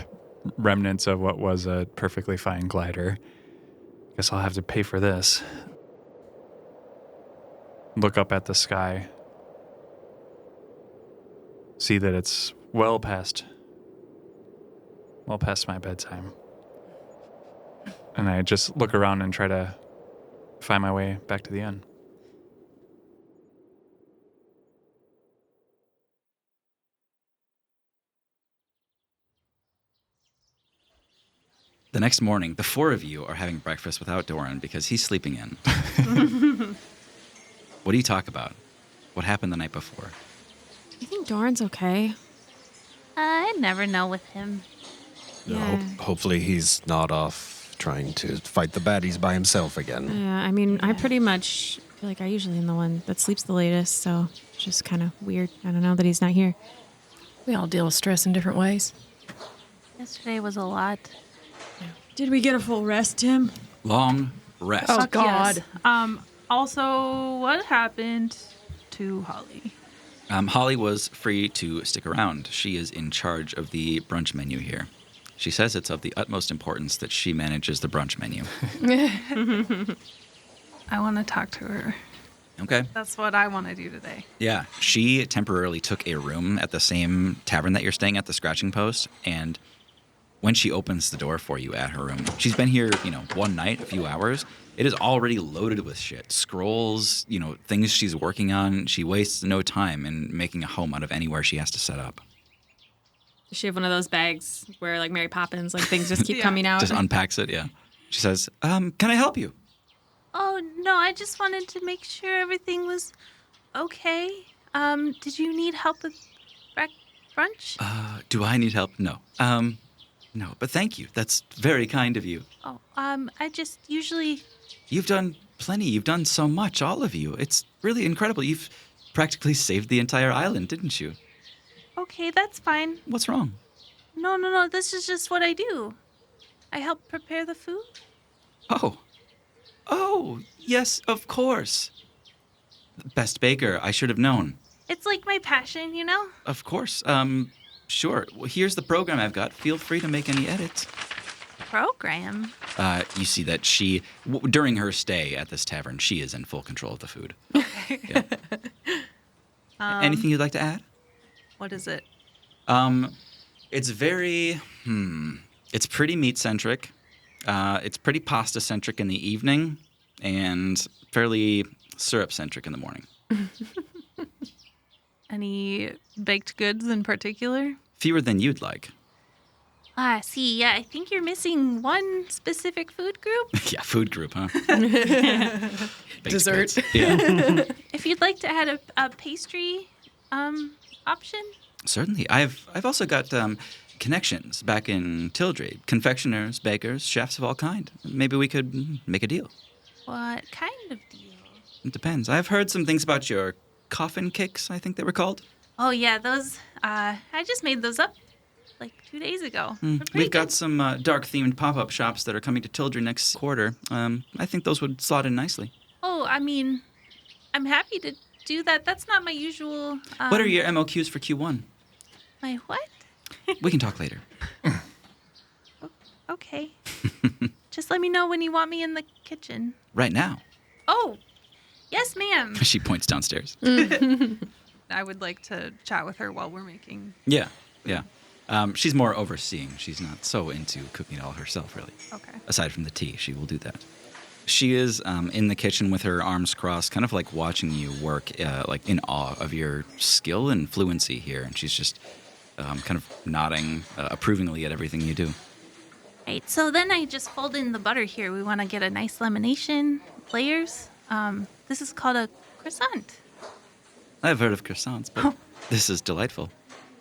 remnants of what was a perfectly fine glider. Guess I'll have to pay for this. Look up at the sky. See that it's well past my bedtime. And I just look around and try to find my way back to the inn. The next morning, the four of you are having breakfast without Doran because he's sleeping in. What do you talk about? What happened the night before? Do you think Doran's okay? I never know with him. Yeah. Hopefully he's not off trying to fight the baddies by himself again. Yeah, I mean, I pretty much feel like I usually am the one that sleeps the latest, so it's just kind of weird. I don't know that he's not here. We all deal with stress in different ways. Yesterday was a lot. Did we get a full rest, Tim? Long rest. Oh, God. Yes. Also, what happened to Holly? Holly was free to stick around. She is in charge of the brunch menu here. She says it's of the utmost importance that she manages the brunch menu. I want to talk to her. Okay. That's what I want to do today. Yeah. She temporarily took a room at the same tavern that you're staying at, the Scratching Post, and when she opens the door for you at her room, she's been here, one night, a few hours. It is already loaded with shit. Scrolls, things she's working on. She wastes no time in making a home out of anywhere she has to set up. Does she have one of those bags where, like Mary Poppins, like things just keep coming out? Just unpacks it, yeah. She says, can I help you? Oh, no, I just wanted to make sure everything was okay. Did you need help with brunch? Do I need help? No. No, but thank you. That's very kind of you. Oh, I just usually... You've done plenty. You've done so much, all of you. It's really incredible. You've practically saved the entire island, didn't you? Okay, that's fine. What's wrong? No, this is just what I do. I help prepare the food. Oh, yes, of course. Best baker, I should have known. It's like my passion, you know? Of course. Sure. Well, here's the program I've got. Feel free to make any edits. Program? You see that during her stay at this tavern, she is in full control of the food. Okay. Yeah. Anything you'd like to add? What is it? It's very, it's pretty meat-centric. It's pretty pasta-centric in the evening and fairly syrup-centric in the morning. Any baked goods in particular? Fewer than you'd like. See, yeah, I think you're missing one specific food group. Yeah, food group, huh? Baked Dessert. goods. Yeah. If you'd like to add a pastry option. Certainly. I've also got connections back in Tildry. Confectioners, bakers, chefs of all kind. Maybe we could make a deal. What kind of deal? It depends. I've heard some things about your coffin cakes, I think they were called. Oh, yeah, those, I just made those up like 2 days ago. They're pretty We've got good. some dark-themed pop-up shops that are coming to Tildry next quarter. I think those would slot in nicely. Oh, I mean, I'm happy to do that. That's not my usual... What are your MOQs for Q1? My what? We can talk later. Okay. Just let me know when you want me in the kitchen. Right now. Oh, yes, ma'am. She points downstairs. I would like to chat with her while we're making. Yeah. She's more overseeing. She's not so into cooking it all herself, really. Okay. Aside from the tea, she will do that. She is in the kitchen with her arms crossed, kind of like watching you work, like in awe of your skill and fluency here. And she's just kind of nodding approvingly at everything you do. Right, so then I just fold in the butter here. We want to get a nice lamination, layers. This is called a croissant. I've heard of croissants, but this is delightful.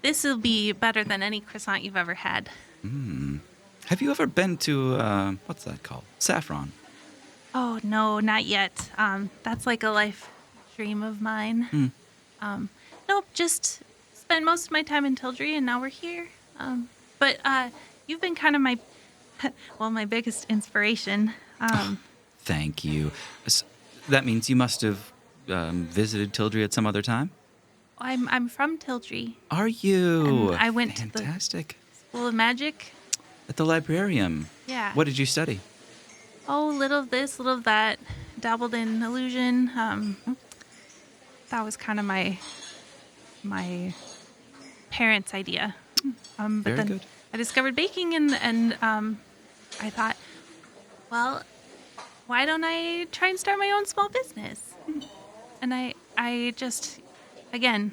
This will be better than any croissant you've ever had. Have you ever been to, what's that called? Saffron. Oh, no, not yet. That's like a life dream of mine. Nope, just spent most of my time in Tildry, and now we're here. But you've been kind of my, my biggest inspiration. Thank you. That means you must have visited Tildry at some other time? I'm from Tildry. Are you? And I went to the Fantastic. School of Magic. At the librarium. Yeah. What did you study? Oh, little of this, little of that. Dabbled in illusion. That was kind of my parents' idea. But Very then good. I discovered baking, and I thought, well, why don't I try and start my own small business? And I just, again.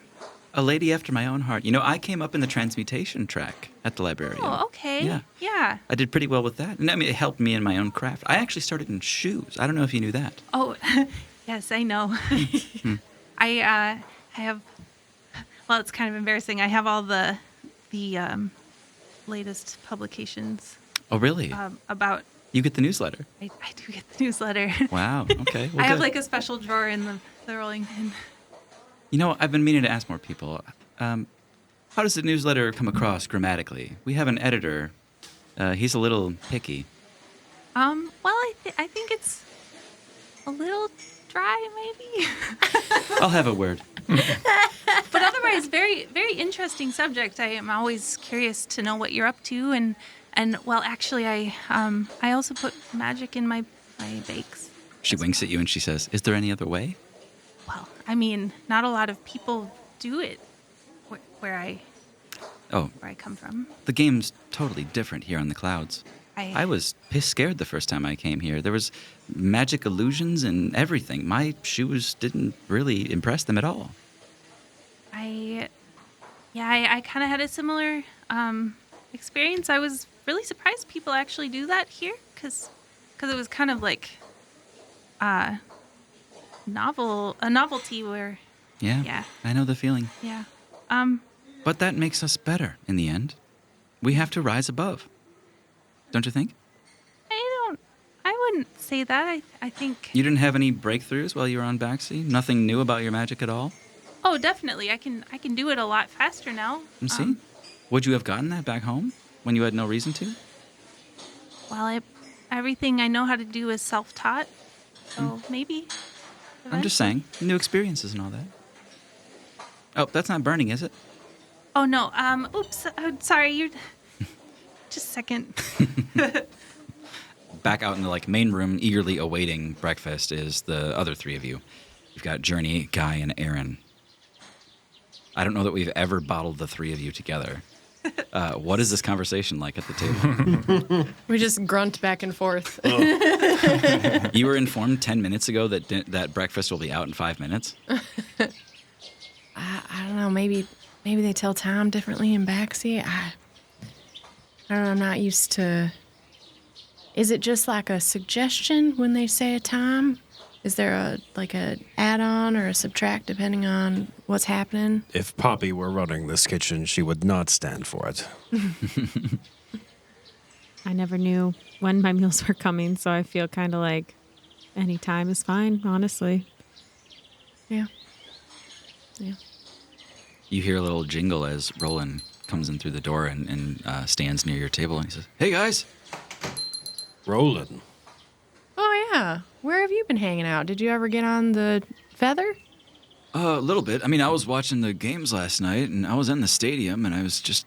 A lady after my own heart. You know, I came up in the transmutation track at the librarium. Oh, okay. Yeah. Yeah. I did pretty well with that. And I mean, it helped me in my own craft. I actually started in shoes. I don't know if you knew that. Oh, yes, I know. I have. Well, it's kind of embarrassing. I have all the latest publications Oh, really? about. You get the newsletter. I do get the newsletter. Wow. Okay. Well, I have good. like a special drawer in the rolling pin. You know, I've been meaning to ask more people. How does the newsletter come across grammatically? We have an editor. He's a little picky. Well, I think it's a little dry, maybe. I'll have a word. But otherwise, very, very interesting subject. I am always curious to know what you're up to, and well, actually, I also put magic in my bakes. She winks at you and she says, "Is there any other way?" Well, I mean, not a lot of people do it where I come from. The game's totally different here on the clouds. I was piss scared the first time I came here. There was magic illusions and everything. My shoes didn't really impress them at all. Yeah, I kind of had a similar experience. I was really surprised people actually do that here because it was kind of like a novelty where, Yeah. Yeah. I know the feeling. yeah. But that makes us better in the end. We have to rise above. Don't you think? I wouldn't say that. I think, You didn't have any breakthroughs while you were on Backsea? Nothing new about your magic at all? oh, definitely. I can do it a lot faster now. See? Would you have gotten that back home when you had no reason to? Well, everything I know how to do is self-taught. So maybe. I'm just saying, new experiences and all that. Oh, that's not burning, is it? Oh no. Oops. Sorry. You're. Just a second. Back out in the main room, eagerly awaiting breakfast, is the other three of you. You've got Journey, Guy, and Aaron. I don't know that we've ever bottled the three of you together. What is this conversation like at the table? We just grunt back and forth. You were informed 10 minutes ago that breakfast will be out in 5 minutes. I don't know. Maybe they tell time differently in Backsea. I don't know. I'm not used to. Is it just like a suggestion when they say a time? Is there a add-on or a subtract depending on what's happening? If Poppy were running this kitchen, she would not stand for it. I never knew when my meals were coming, so I feel kind of like any time is fine, honestly. Yeah. You hear a little jingle as Roland comes in through the door and stands near your table, and he says, "Hey, guys." Roland. Oh, yeah. Where have you been hanging out? Did you ever get on the feather? A little bit. I mean, I was watching the games last night, and I was in the stadium, and I was just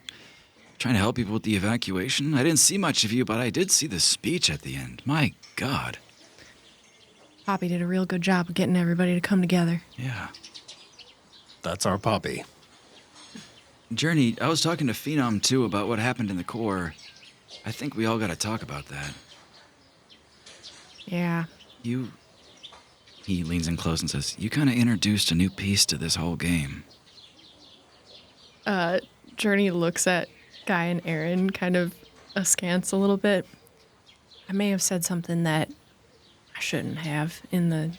trying to help people with the evacuation. I didn't see much of you, but I did see the speech at the end. My God. Poppy did a real good job of getting everybody to come together. Yeah. That's our Poppy. Journey, I was talking to Phenom, too, about what happened in the Corps. I think we all got to talk about that. Yeah. He leans in close and says, "You kind of introduced a new piece to this whole game." Journey looks at Guy and Aaron kind of askance a little bit. I may have said something that I shouldn't have in the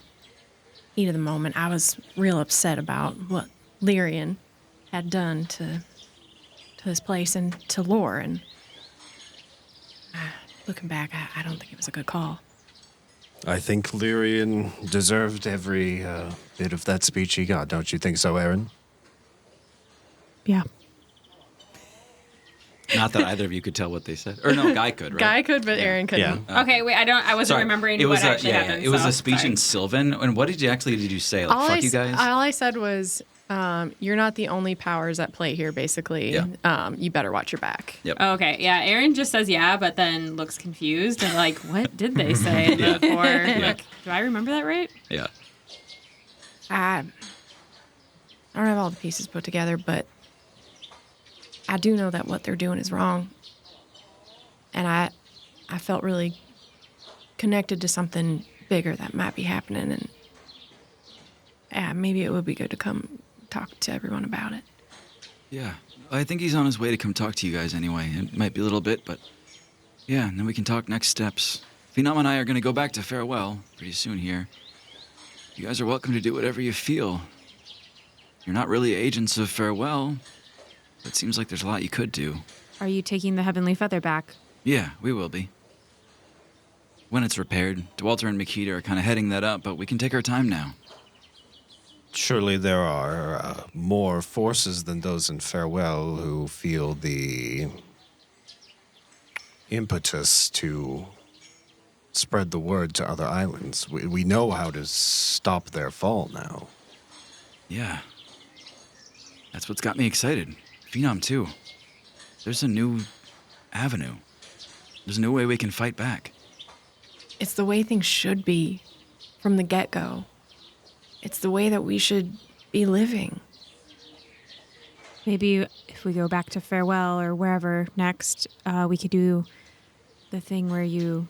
heat of the moment. I was real upset about what Lyrian had done to this place and to Lore, and looking back, I don't think it was a good call. I think Lyrian deserved every bit of that speech he got. Don't you think so, Aaron? Yeah. Not that either of you could tell what they said. Or no, Guy could, right? Guy could, but Aaron couldn't. Yeah. Okay, wait, I wasn't Sorry. remembering It was what a, actually yeah, happened. It was so, a speech sorry. in Sylvan. And what did you say? Like, fuck you guys? All I said was, you're not the only powers at play here, basically. Yeah. You better watch your back. Yep. Oh, okay, yeah, Aaron just says yeah, but then looks confused and like, what did they say before? Like, do I remember that right? Yeah. I don't have all the pieces put together, but I do know that what they're doing is wrong. And I felt really connected to something bigger that might be happening, and yeah, maybe it would be good to come talk to everyone about it. Yeah. I think he's on his way to come talk to you guys anyway. It might be a little bit, but yeah, and then we can talk next steps. Phenom and I are going to go back to Farewell pretty soon here. You guys are welcome to do whatever you feel. You're not really agents of Farewell, but it seems like there's a lot you could do. Are you taking the Heavenly Feather back? Yeah, we will be. When it's repaired, DeWalter and Makita are kind of heading that up, but we can take our time now. Surely there are more forces than those in Farewell who feel the impetus to spread the word to other islands. We know how to stop their fall now. Yeah. That's what's got me excited. Phenom, too. There's a new avenue. There's a new way we can fight back. It's the way things should be from the get-go. It's the way that we should be living. Maybe if we go back to Farewell or wherever next, we could do the thing where you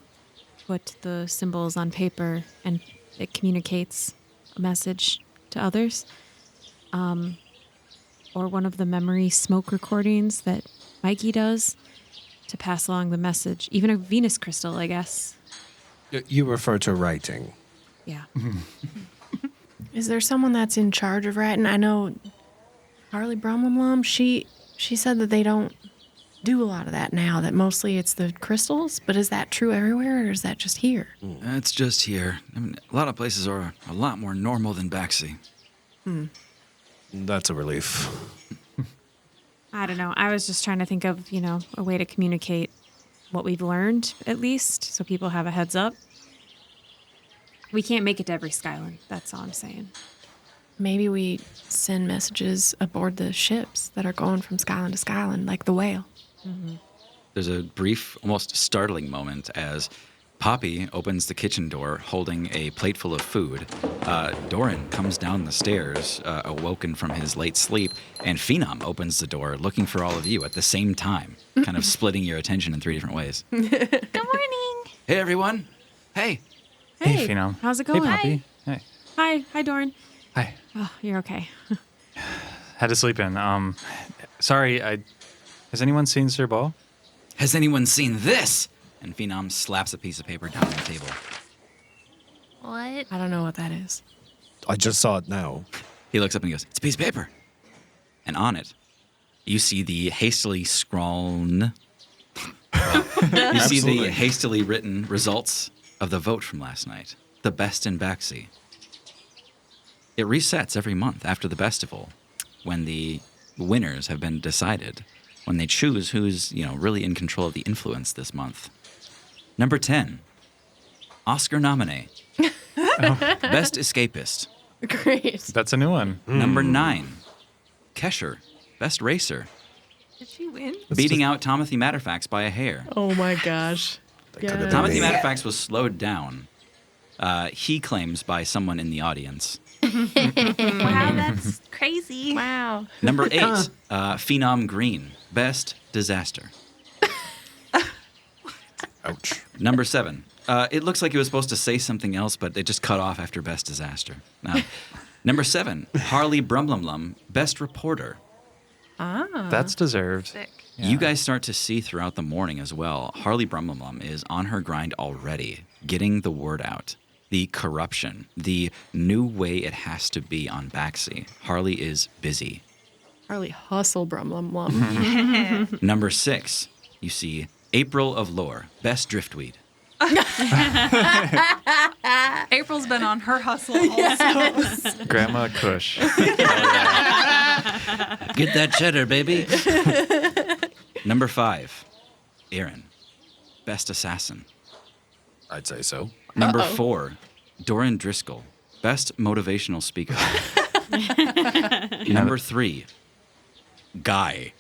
put the symbols on paper and it communicates a message to others. or one of the memory smoke recordings that Mikey does to pass along the message. Even a Venus crystal, I guess. You refer to writing. Yeah. Is there someone that's in charge of writing? I know Harley Brumlum, she said that they don't do a lot of that now, that mostly it's the crystals, but is that true everywhere or is that just here? It's just here. I mean, a lot of places are a lot more normal than Baxi. That's a relief. I don't know. I was just trying to think of, a way to communicate what we've learned, at least, so people have a heads up. We can't make it to every Skyland. That's all I'm saying. Maybe we send messages aboard the ships that are going from Skyland to Skyland, like the whale. There's a brief, almost startling moment as Poppy opens the kitchen door holding a plate full of food. Doran comes down the stairs, awoken from his late sleep, and Phenom opens the door looking for all of you at the same time, kind of splitting your attention in 3 different ways. Good morning. Hey, everyone. Hey. Hey, Phenom. How's it going? Hey, Poppy. Hey. Hi, Doran. Hi. Oh, you're okay. Had to sleep in. Sorry, has anyone seen Sir Beau? Has anyone seen this? And Phenom slaps a piece of paper down on the table. What? I don't know what that is. I just saw it now. He looks up and he goes, "It's a piece of paper." And on it, you see the hastily scrawled... you see the hastily written results of the vote from last night. The best in Baxi. It resets every month after the festival when the winners have been decided, when they choose who's, really in control of the influence this month. Number 10, Oscar nominee. Best escapist. Great. That's a new one. Number 9, Kesher, best racer. Did she win? Beating out Timothy Matterfax by a hair. Oh my gosh. could've been Timothy me. Matterfax was slowed down, he claims, by someone in the audience. Wow, that's crazy. Wow. Number 8, Phenom Green, best disaster. Ouch. Number 7, it looks like it was supposed to say something else, but they just cut off after best disaster. Number 7, Harley Brumlumlum, best reporter. That's deserved. Sick. Yeah. You guys start to see throughout the morning as well. Harley Brumlumlum is on her grind already, getting the word out. The corruption, the new way it has to be on Baxi. Harley is busy. Harley hustle Brumlum Lum. Number 6, you see April of Lore, best driftweed. April's been on her hustle also. Grandma Kush. Get that cheddar, baby. Number 5, Aaron, best assassin. I'd say so. Number 4, Doran Driscoll, best motivational speaker. Number 3, Guy,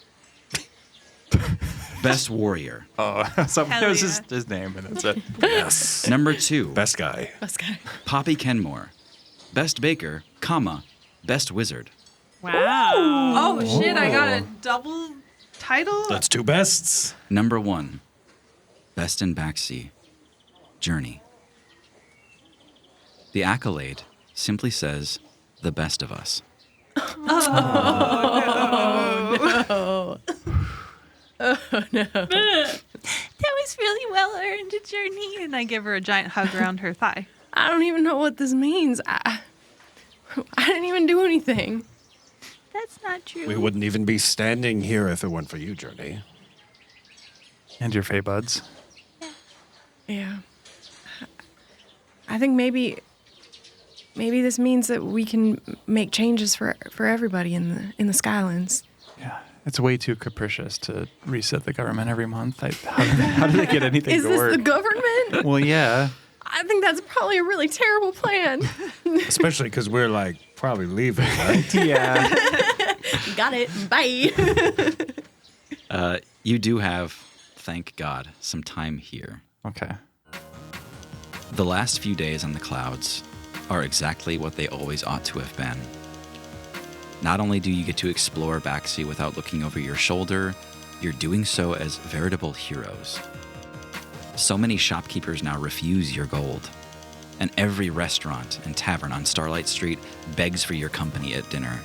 best warrior. Oh, someone Hell knows yeah. his name, and that's it. Yes. Number 2, Best guy. Best guy. Poppy Kenmore, best baker, best wizard. Wow. Oh shit, I got a double title? That's 2 bests. Number 1, best in Baxi, Journey. The accolade simply says, the best of us. That was really well earned, a journey. And I give her a giant hug around her thigh. I don't even know what this means. I didn't even do anything. That's not true. We wouldn't even be standing here if it weren't for you, Journey. And your Fey buds. Yeah. I think maybe this means that we can make changes for everybody in the Skylands. Yeah. It's way too capricious to reset the government every month. How do they get anything Is to this work? the government? Well, yeah. I think that's probably a really terrible plan. Especially because we're, probably leaving, right? Yeah. Got it. Bye. You do have, thank God, some time here. Okay. The last few days on the clouds are exactly what they always ought to have been. Not only do you get to explore Baxi without looking over your shoulder, you're doing so as veritable heroes. So many shopkeepers now refuse your gold, and every restaurant and tavern on Starlight Street begs for your company at dinner.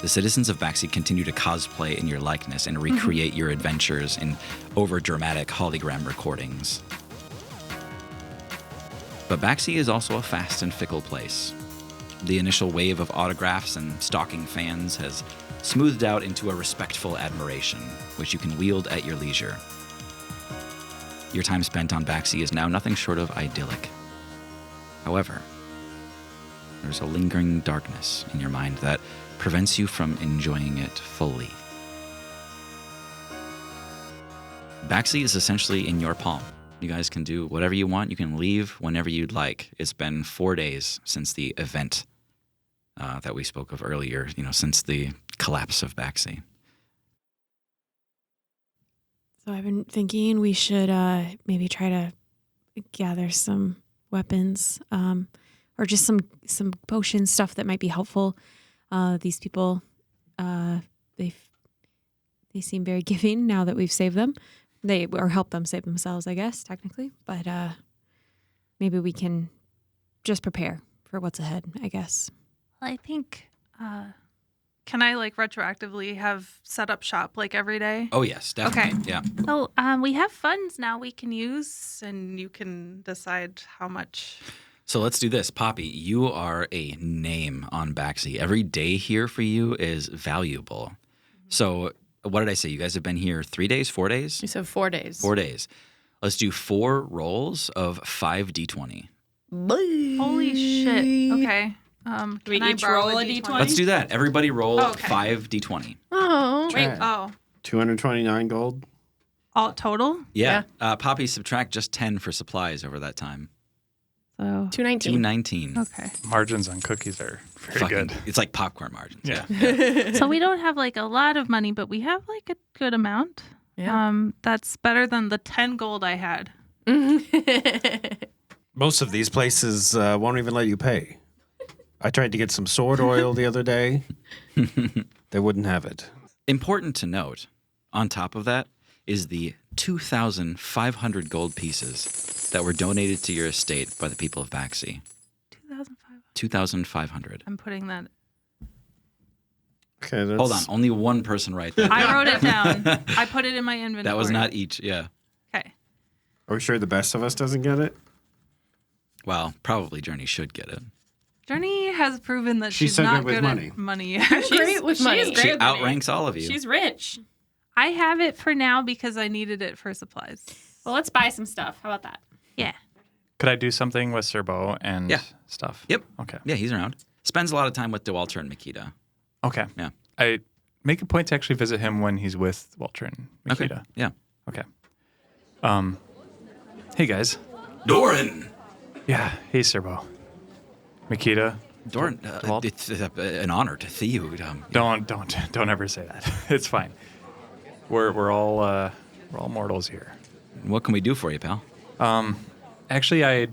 The citizens of Baxi continue to cosplay in your likeness and recreate your adventures in over-dramatic hologram recordings. But Baxi is also a fast and fickle place. The initial wave of autographs and stalking fans has smoothed out into a respectful admiration, which you can wield at your leisure. Your time spent on Baxi is now nothing short of idyllic. However, there's a lingering darkness in your mind that prevents you from enjoying it fully. Baxi is essentially in your palm. You guys can do whatever you want. You can leave whenever you'd like. It's been 4 days since the event that we spoke of earlier, since the collapse of Baxi. So I've been thinking we should maybe try to gather some weapons, or just some potion stuff that might be helpful. These people, they seem very giving now that we've saved them. Or helped them save themselves, I guess, technically. But maybe we can just prepare for what's ahead, I guess. I think, can I retroactively have set up shop every day? Oh, yes, definitely. Okay. Yeah. So we have funds now we can use, and you can decide how much. So let's do this. Poppy, you are a name on Baxi. Every day here for you is valuable. So what did I say? You guys have been here 3 days, 4 days? You said 4 days. 4 days. Let's do 4 rolls of 5d20. Holy shit. Okay. Do we can I each borrow roll a D20? D20? Let's do that. Everybody roll Okay. 5d20. Oh. Wait, Oh, 229 gold. all total? Yeah. Poppy, subtract just 10 for supplies over that time. So 219. 219. okay. Margins on cookies are very Fucking, good. it's like popcorn margins. Yeah. So we don't have a lot of money, but we have a good amount. Yeah. That's better than the 10 gold I had. Most of these places won't even let you pay. I tried to get some sword oil the other day. They wouldn't have it. Important to note, on top of that, is the 2,500 gold pieces that were donated to your estate by the people of Baxi. 2,500. 2,500. I'm putting that. Okay, that's... Hold on, only one person write that. I wrote it down. I put it in my inventory. That was not each, yeah. Okay. Are we sure the best of us doesn't get it? Well, probably Journey should get it. Journey has proven that She's she's so not good with money. at money. Great with money. She's great She with money. outranks all of you. She's rich. I have it for now because I needed it for supplies. Well, let's buy some stuff. How about that? Yeah. Could I do something with Sir Bo and Yeah. stuff? Yep. Okay. Yeah, he's around. Spends a lot of time with DeWalter and Makita. Okay. Yeah. I make a point to actually visit him when he's with Walter and Okay. Makita. Yeah. Okay. Hey guys. Doran! Yeah. Hey Sir Bo. Makita. Doran, DeWalt? it's an honor to see you. Don't ever say that. It's fine. We're all mortals here. What can we do for you, pal? Actually, I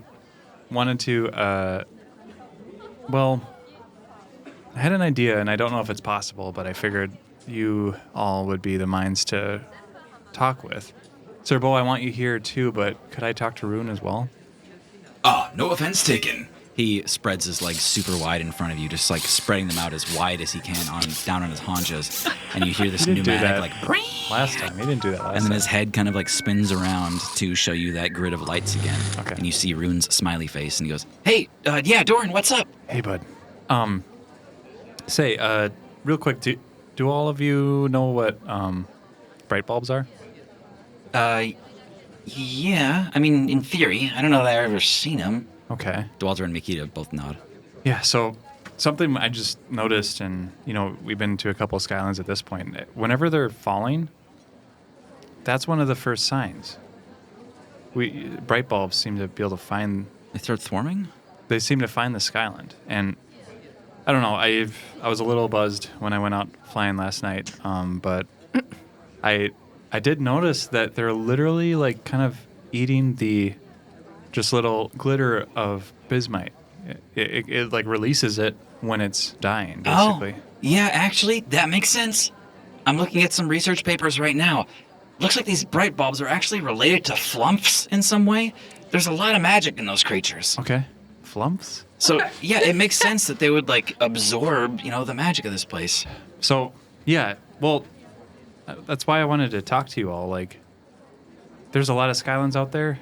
wanted to. I had an idea, and I don't know if it's possible, but I figured you all would be the minds to talk with. Sir Bo, I want you here too, but could I talk to Rune as well? No offense taken. He spreads his legs super wide in front of you, just spreading them out as wide as he can down on his haunches, and you hear this He didn't do pneumatic that. Last time, he didn't do that last and then time. his head kind of spins around to show you that grid of lights again. Okay. And you see Rune's smiley face, and he goes, "Hey, yeah, Doran, what's up?" Hey, bud. Say, real quick, do all of you know what bright bulbs are? Yeah. I mean, in theory, I don't know that I've ever seen him. Okay. DeWalter and Makita both nod. Yeah, so something I just noticed, and, we've been to a couple of Skylands at this point. Whenever they're falling, that's one of the first signs. Bright bulbs seem to be able to find... They start thwarming? They seem to find the Skyland, and I don't know, I was a little buzzed when I went out flying last night, but I did notice that they're literally, kind of eating the just little glitter of bismite. It releases it when it's dying, basically. Oh, yeah, actually, that makes sense. I'm looking at some research papers right now. Looks like these bright bulbs are actually related to flumps in some way. There's a lot of magic in those creatures. Okay. Flumps? So, yeah, it makes sense that they would, absorb, the magic of this place. So, yeah, well, that's why I wanted to talk to you all. Like, there's a lot of Skylands out there.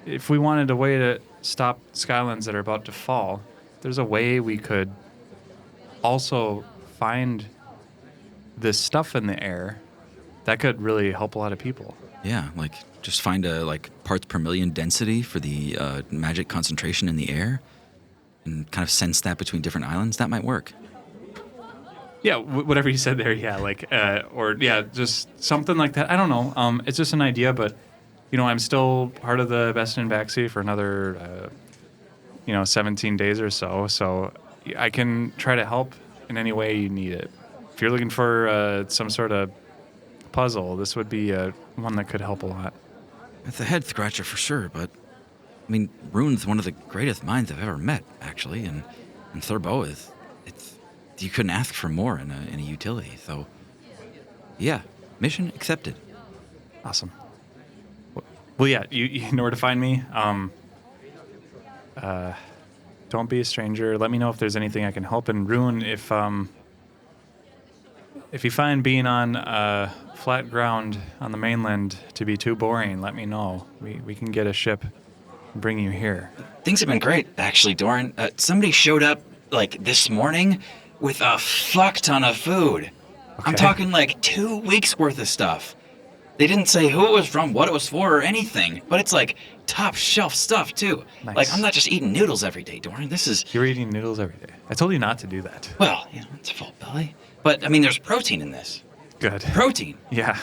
If we wanted a way to stop Skylands that are about to fall, there's a way we could also find this stuff in the air that could really help a lot of people. Yeah, like just find a parts per million density for the magic concentration in the air, and kind of sense that between different islands. That might work. Yeah, whatever you said there. Yeah, just something like that. I don't know. It's just an idea, but I'm still part of the Best in Backseat for another 17 days or so. So I can try to help in any way you need it. If you're looking for some sort of puzzle, this would be one that could help a lot. It's a head scratcher for sure, but I mean, Rune's one of the greatest minds I've ever met, actually, and Thurbo it's you couldn't ask for more in a utility. So, yeah, mission accepted. Awesome. Well, yeah, you know where to find me. Don't be a stranger. Let me know if there's anything I can help. And Rune, if you find being on flat ground on the mainland to be too boring, let me know. We can get a ship and bring you here. Things have been great, actually, Doran. Somebody showed up, this morning with a fuck ton of food. Okay. I'm talking 2 weeks worth of stuff. They didn't say who it was from, what it was for, or anything, but it's top shelf stuff, too. Nice. I'm not just eating noodles every day, Doran. This is... You're eating noodles every day. I told you not to do that. Well, it's a full belly. But, I mean, there's protein in this. Good. Protein. Yeah.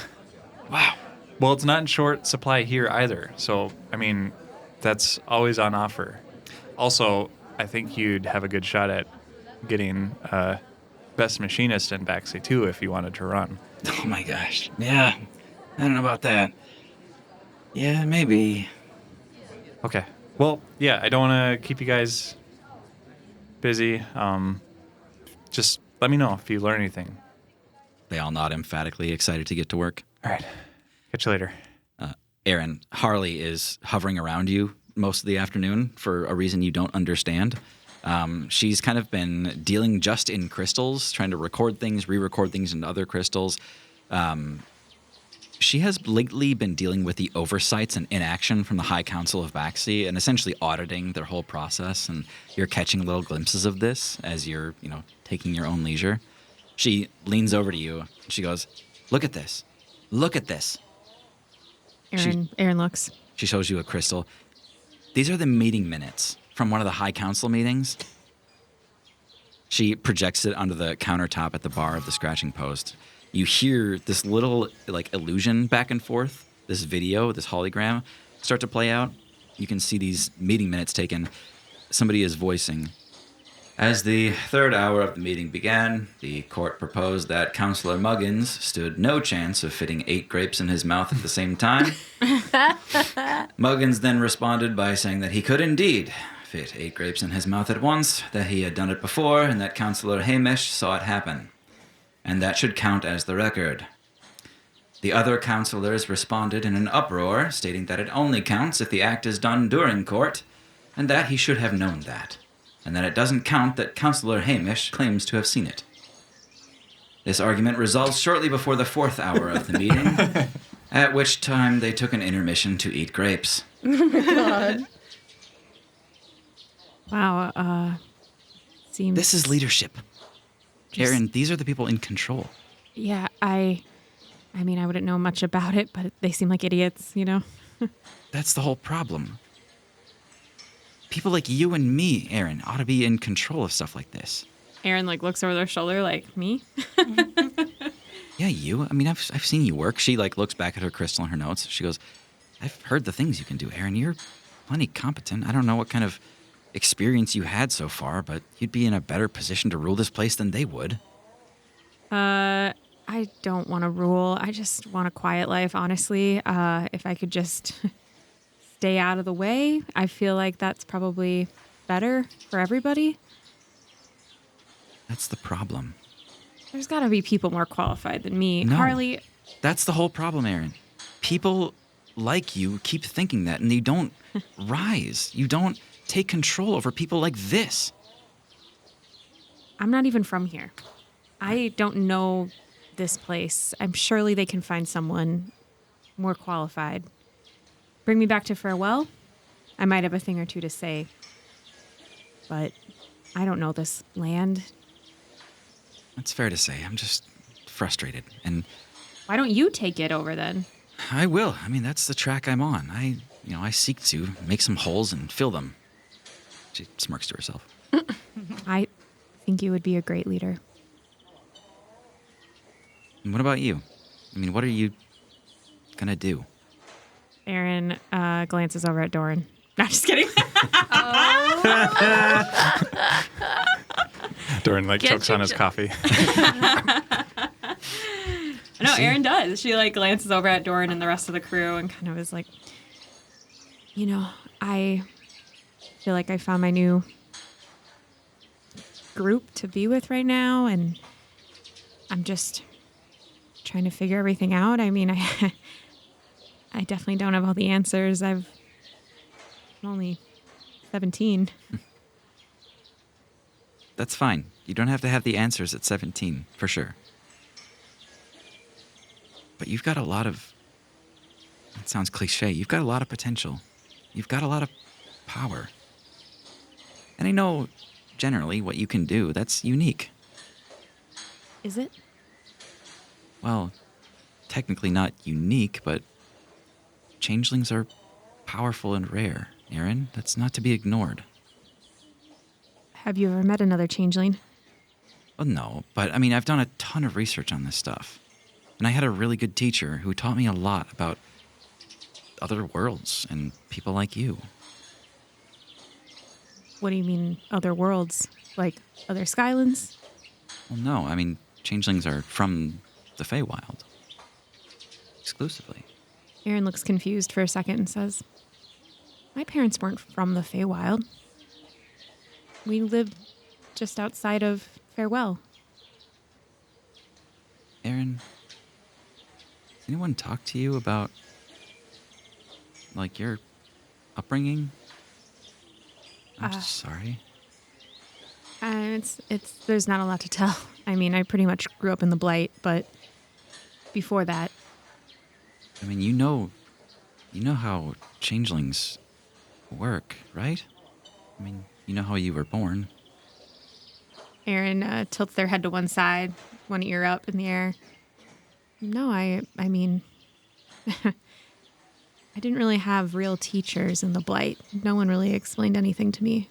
Wow. Well, it's not in short supply here either. So, I mean, that's always on offer. Also, I think you'd have a good shot at getting best machinist in Backseat too if you wanted to run. Oh my gosh. Yeah. I don't know about that. Yeah, maybe. Okay. Well, yeah, I don't want to keep you guys busy. Just let me know if you learn anything. They all nod emphatically, excited to get to work. All right. Catch you later. Aaron, Harley is hovering around you most of the afternoon for a reason you don't understand. She's kind of been dealing just in crystals, trying to record things, re-record things in other crystals. She has lately been dealing with the oversights and inaction from the High Council of Backseat and essentially auditing their whole process, and you're catching little glimpses of this as you're, taking your own leisure. She leans over to you and she goes, "Look at this. Look at this." Aaron looks. She shows you a crystal. These are the meeting minutes from one of the High Council meetings. She projects it onto the countertop at the bar of the scratching post. You hear this little illusion back and forth, this video, this hologram start to play out. You can see these meeting minutes taken. Somebody is voicing, "As the third hour of the meeting began, the court proposed that Councillor Muggins stood no chance of fitting 8 grapes in his mouth at the same time. Muggins then responded by saying that he could indeed fit 8 grapes in his mouth at once, that he had done it before, and that Councillor Hamish saw it happen. And that should count as the record. The other councillors responded in an uproar, stating that it only counts if the act is done during court, and that he should have known that, and that it doesn't count that Councillor Hamish claims to have seen it. This argument resolved shortly before the 4th hour of the meeting, at which time they took an intermission to eat grapes." God. Wow. Seems. This is leadership. Aaron, these are the people in control. Yeah, I mean, I wouldn't know much about it, but they seem like idiots, That's the whole problem. People like you and me, Aaron, ought to be in control of stuff like this. Aaron looks over their shoulder like, "Me?" Yeah, you. I mean, I've seen you work. She looks back at her crystal and her notes. She goes, "I've heard the things you can do, Aaron. You're plenty competent. I don't know what kind of experience you had so far, but you'd be in a better position to rule this place than they would." I don't want to rule. I just want a quiet life, honestly. If I could just stay out of the way, I feel like that's probably better for everybody. That's the problem. There's got to be people more qualified than me. No. Harley, That's the whole problem, Aaron. People like you keep thinking that, and you don't rise. You don't take control over people like this. I'm not even from here. I don't know this place. I'm surely they can find someone more qualified. Bring me back to Farewell. I might have a thing or two to say, but I don't know this land. That's fair to say. I'm just frustrated, and Why don't you take it over then? I will. I mean, that's the track I'm on. I seek to make some holes and fill them. She smirks to herself. I think you would be a great leader. And what about you? I mean, what are you gonna do? Aaron glances over at Doran. No, I'm just kidding. Doran chokes on his coffee. No, Aaron does. She glances over at Doran and the rest of the crew and kind of is like, I feel like I found my new group to be with right now, and I'm just trying to figure everything out. I mean, I definitely don't have all the answers. I'm only 17. That's fine. You don't have to have the answers at 17, for sure. But you've got a lot of... It sounds cliche. You've got a lot of potential. You've got a lot of power. And I know, generally, what you can do. That's unique. Is it? Well, technically not unique, but changelings are powerful and rare, Aaron. That's not to be ignored. Have you ever met another changeling? Well, no, but I mean, I've done a ton of research on this stuff. And I had a really good teacher who taught me a lot about other worlds and people like you. What do you mean, other worlds? Like other Skylands? Well, no, I mean, changelings are from the Feywild. Exclusively. Aaron looks confused for a second and says, my parents weren't from the Feywild. We lived just outside of Farewell. Aaron, has anyone talked to you about, your upbringing? I'm just sorry. There's not a lot to tell. I mean, I pretty much grew up in the Blight, but before that, I mean, you know how changelings work, right? I mean, you know how you were born. Aaron tilts their head to one side, one ear up in the air. No, I mean, I didn't really have real teachers in the Blight. No one really explained anything to me.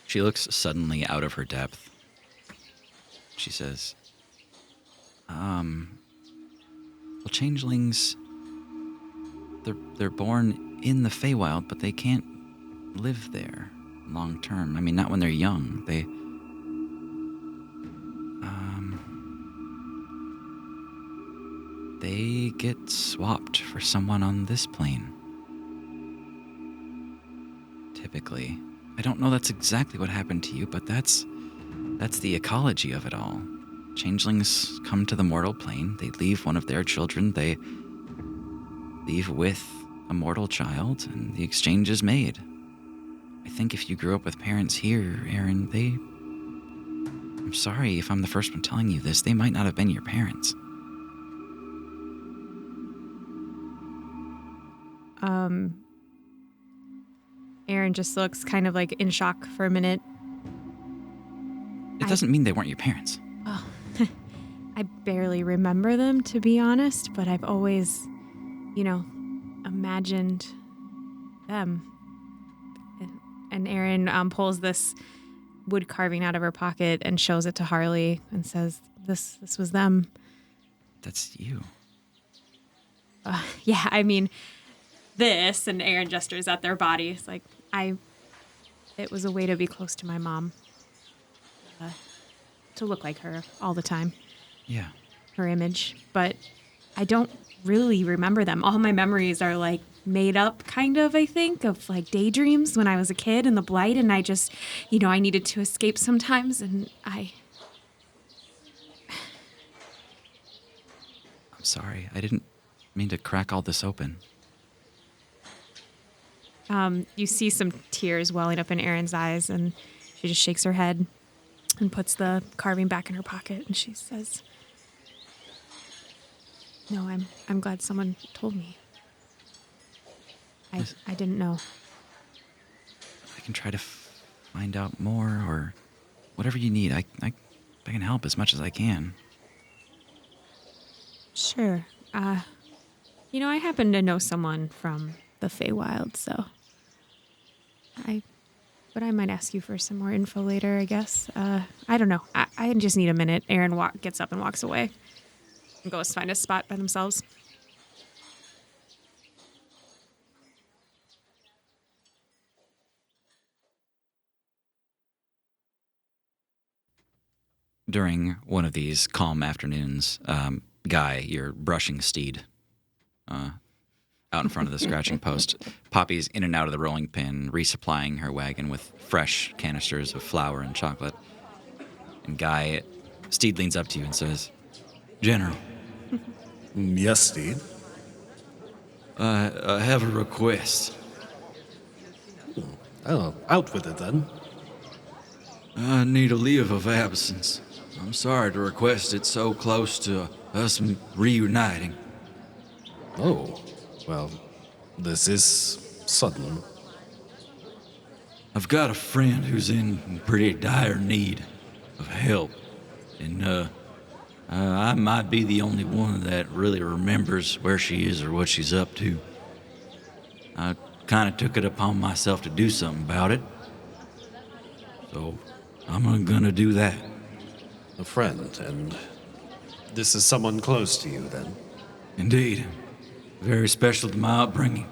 She looks suddenly out of her depth. She says, well, changelings, they're born in the Feywild, but they can't live there long term. I mean, not when they're young. They get swapped for someone on this plane. Typically. I don't know that's exactly what happened to you, but that's the ecology of it all. Changelings come to the mortal plane. They leave one of their children. They leave with a mortal child, and the exchange is made. I think if you grew up with parents here, Aaron, I'm sorry if I'm the first one telling you this, they might not have been your parents. Aaron just looks kind of in shock for a minute. It doesn't mean they weren't your parents. Oh, I barely remember them, to be honest, but I've always, imagined them. And Aaron pulls this wood carving out of her pocket and shows it to Harley and says, this was them. That's you. Yeah, I mean, this, and Aaron gestures at their body. It's it was a way to be close to my mom. To look like her all the time. Yeah. Her image. But I don't really remember them. All my memories are made up, kind of, I think, of daydreams when I was a kid in the Blight, and I just, I needed to escape sometimes, and I'm sorry. I didn't mean to crack all this open. You see some tears welling up in Erin's eyes, and she just shakes her head. and puts the carving back in her pocket, and she says, "No, I'm glad someone told me. I didn't know." I can try to find out more or whatever you need. I can help as much as I can. Sure. I happen to know someone from the Feywild, so but I might ask you for some more info later, I guess. I don't know. I just need a minute. Aaron gets up and walks away and goes to find a spot by themselves. During one of these calm afternoons, Guy, you're brushing Steed out in front of the scratching post. Poppy's in and out of the rolling pin, resupplying her wagon with fresh canisters of flour and chocolate. And Steed leans up to you and says, "General, Yes, Steed. I have a request. Oh, out with it then. I need a leave of absence. I'm sorry to request it so close to us reuniting. Oh, well, this is sudden. I've got a friend who's in pretty dire need of help, and I might be the only one that really remembers where she is or what she's up to. I kind of took it upon myself to do something about it, so I'm gonna do that." A friend, and this is someone close to you then. Indeed. Very special to my upbringing.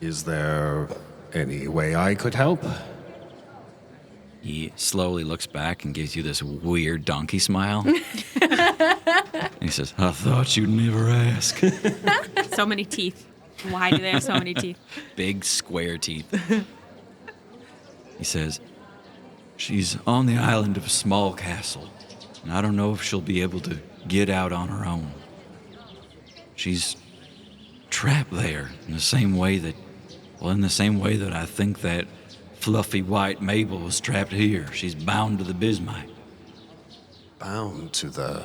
Is there any way I could help? He slowly looks back and gives you this weird donkey smile. He says, "I thought you'd never ask." So many teeth. Why do they have so many teeth? Big square teeth. He says, "She's on the island of a small castle, and I don't know if she'll be able to get out on her own. She's trapped there in the same way that I think that fluffy white Mabel was trapped here. She's bound to the bismite." Bound to the...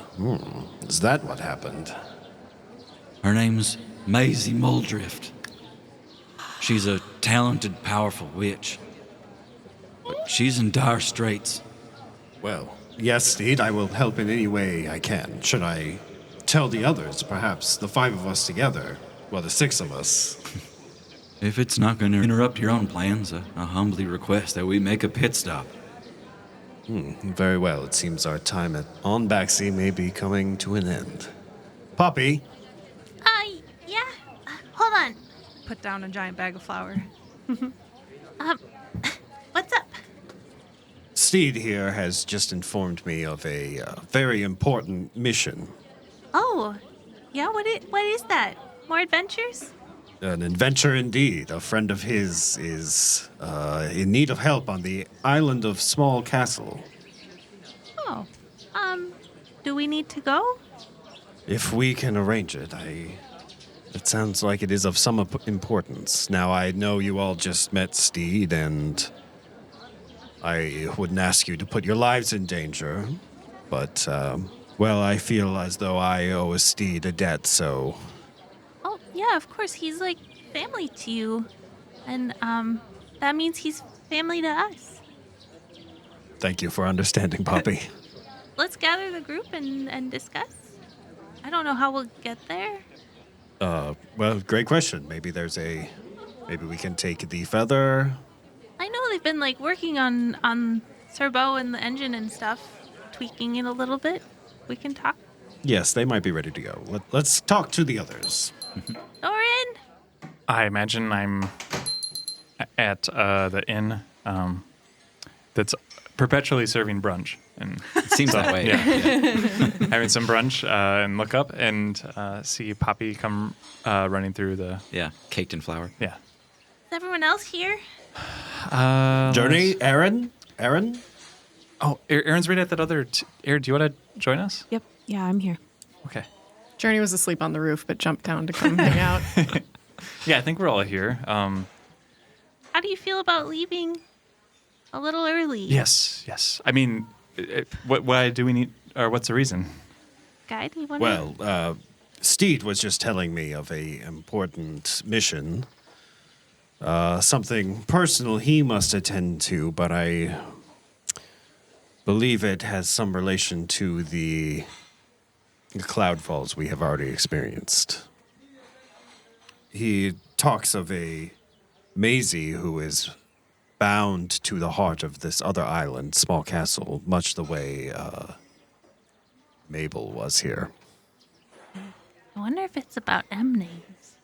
Is that what happened? Her name's Maisie Muldrift. She's a talented, powerful witch. But she's in dire straits. Well, yes, Steed, I will help in any way I can. Should I tell the others, perhaps the 5 of us together? Well, the 6 of us. If it's not going to interrupt your own plans, I humbly request that we make a pit stop. Very well. It seems our time on Baxi may be coming to an end. Poppy, Yeah. Hold on. Put down a giant bag of flour. What's up? Steed here has just informed me of a very important mission. Oh, yeah. What is that? More adventures? An adventure indeed. A friend of his is in need of help on the island of Small Castle. Oh. Do we need to go? If we can arrange it, it sounds like it is of some importance. Now, I know you all just met Steed, and I wouldn't ask you to put your lives in danger, but, I feel as though I owe Steed a debt, so... Oh, yeah, of course. He's like family to you. And, that means he's family to us. Thank you for understanding, Poppy. Let's gather the group and discuss. I don't know how we'll get there. Great question. Maybe we can take the feather. I know they've been like working on Serbo and the engine and stuff, tweaking it a little bit. We can talk. Yes, they might be ready to go. Let's talk to the others. Doran! I imagine I'm at the inn that's perpetually serving brunch. And It seems that way. yeah. Having some brunch and look up and see Poppy come running through the... Yeah, caked in flour. Yeah. Is everyone else here? Journey, Aaron? Oh, Aaron's right at that other... Aaron, do you want to join us? Yep. Yeah, I'm here. Okay. Journey was asleep on the roof, but jumped down to come hang out. Yeah, I think we're all here. How do you feel about leaving a little early. Yes. I mean, why do we need, or what's the reason? Guy, do you want Well, Steed was just telling me of a important mission. Something personal he must attend to, but I believe it has some relation to the Cloudfalls we have already experienced. He talks of a Maisie who is bound to the heart of this other island, small castle, much the way Mabel was here. I wonder if it's about M names.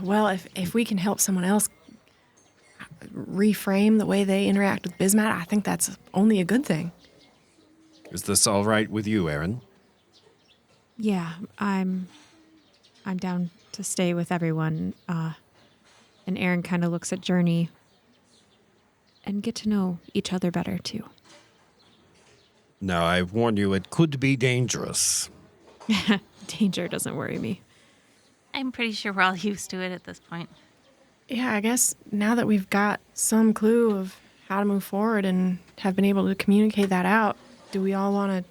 Well, if we can help someone else reframe the way they interact with Bismat, I think that's only a good thing. Is this all right with you, Aaron? Yeah, I'm down to stay with everyone. And Aaron kind of looks at Journey and get to know each other better too. Now, I warn you, it could be dangerous. Danger doesn't worry me. I'm pretty sure we're all used to it at this point. Yeah, I guess now that we've got some clue of how to move forward and have been able to communicate that out, do we all want to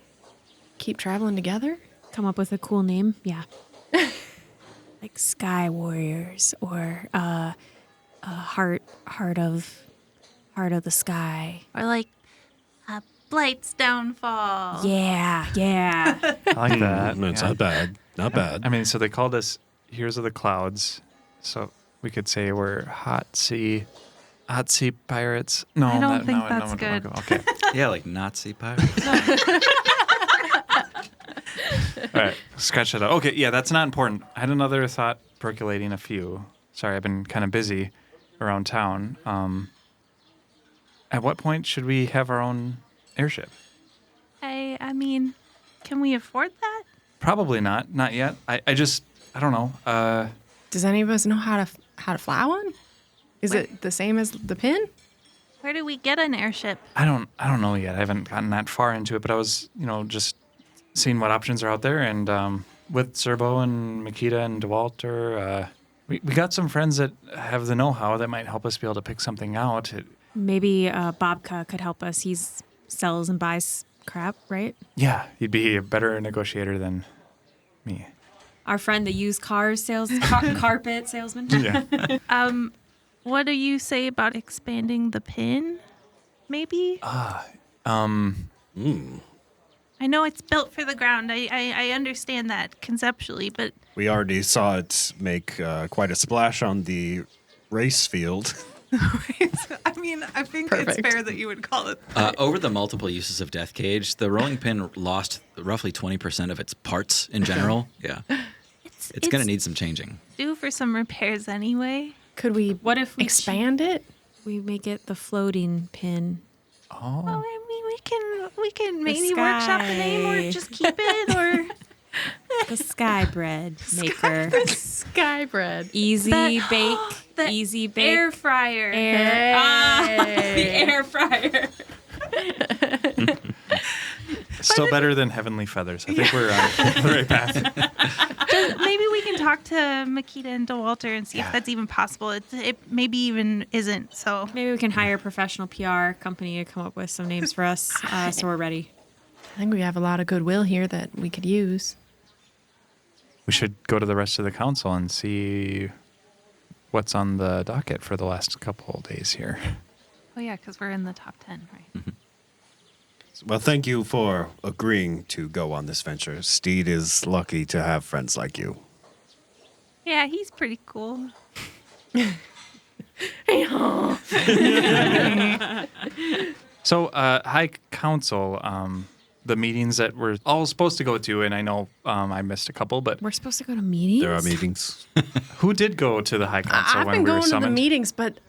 keep traveling together? Come up with a cool name? Yeah. Like Sky Warriors or Heart of the Sky. Or like Blight's downfall. Yeah. I like that. It's yeah. not bad. Not bad. I mean, so they called us Heroes of the Clouds, so we could say we're hot sea pirates. No, I don't think no, that's no, good. Okay. Yeah, like Nazi pirates. All right, scratch that out. Okay, yeah, that's not important. I had another thought percolating a few. Sorry, I've been kind of busy around town. At what point should we have our own airship? I mean, can we afford that? Probably not. Not yet. I don't know. Does any of us know how to fly one? Is it the same as the pin? Where do we get an airship? I don't know yet. I haven't gotten that far into it, but I was, just seeing what options are out there. And with Serbo and Makita and DeWalter, we got some friends that have the know-how that might help us be able to pick something out. Maybe Bobka could help us. He sells and buys crap, right? Yeah, he'd be a better negotiator than me. Our friend, the used cars carpet salesman. Yeah. What do you say about expanding the pin? Maybe? I know it's built for the ground. I understand that conceptually, but We already saw it make quite a splash on the race field. I mean, I think it's fair that you would call it. Over the multiple uses of Death Cage, the rolling pin lost roughly 20% of its parts in general. Yeah. It's going to need some changing. due for some repairs anyway. Could we What if we expand it? We make it the floating pin. Oh, I mean, we can maybe workshop the name or just keep it or The sky bread maker. Sky bread. Easy bake. the Easy bake. air fryer. The air fryer. Still better than Heavenly Feathers. I think we're on the right path. Maybe we can talk to Makita and DeWalter and see if that's even possible. It maybe even isn't. So Maybe we can hire a professional PR company to come up with some names for us, so we're ready. I think we have a lot of goodwill here that we could use. We should go to the rest of the council and see what's on the docket for the last couple of days here. oh yeah, because we're in the top 10, right? Well, thank you for agreeing to go on this venture. Steed is lucky to have friends like you. Yeah, he's pretty cool. So, High Council, the meetings that we're all supposed to go to, and I know I missed a couple, but We're supposed to go to meetings? There are meetings. who did go to the High Council I've when been we were going to the summoned? meetings, but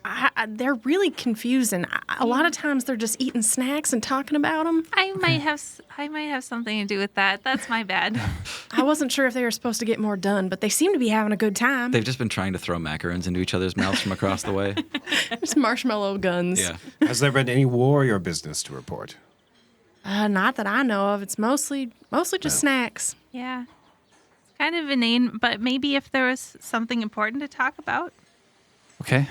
they're really confusing. A lot of times they're just eating snacks and talking about them. I might have something to do with that. That's my bad. I wasn't sure if they were supposed to get more done, but they seem to be having a good time. They've just been trying to throw macarons into each other's mouths from across the way. Just marshmallow guns. Yeah. Has there been any war or business to report? Not that I know of. It's mostly just snacks. Yeah. It's kind of inane, but maybe if there was something important to talk about. Okay.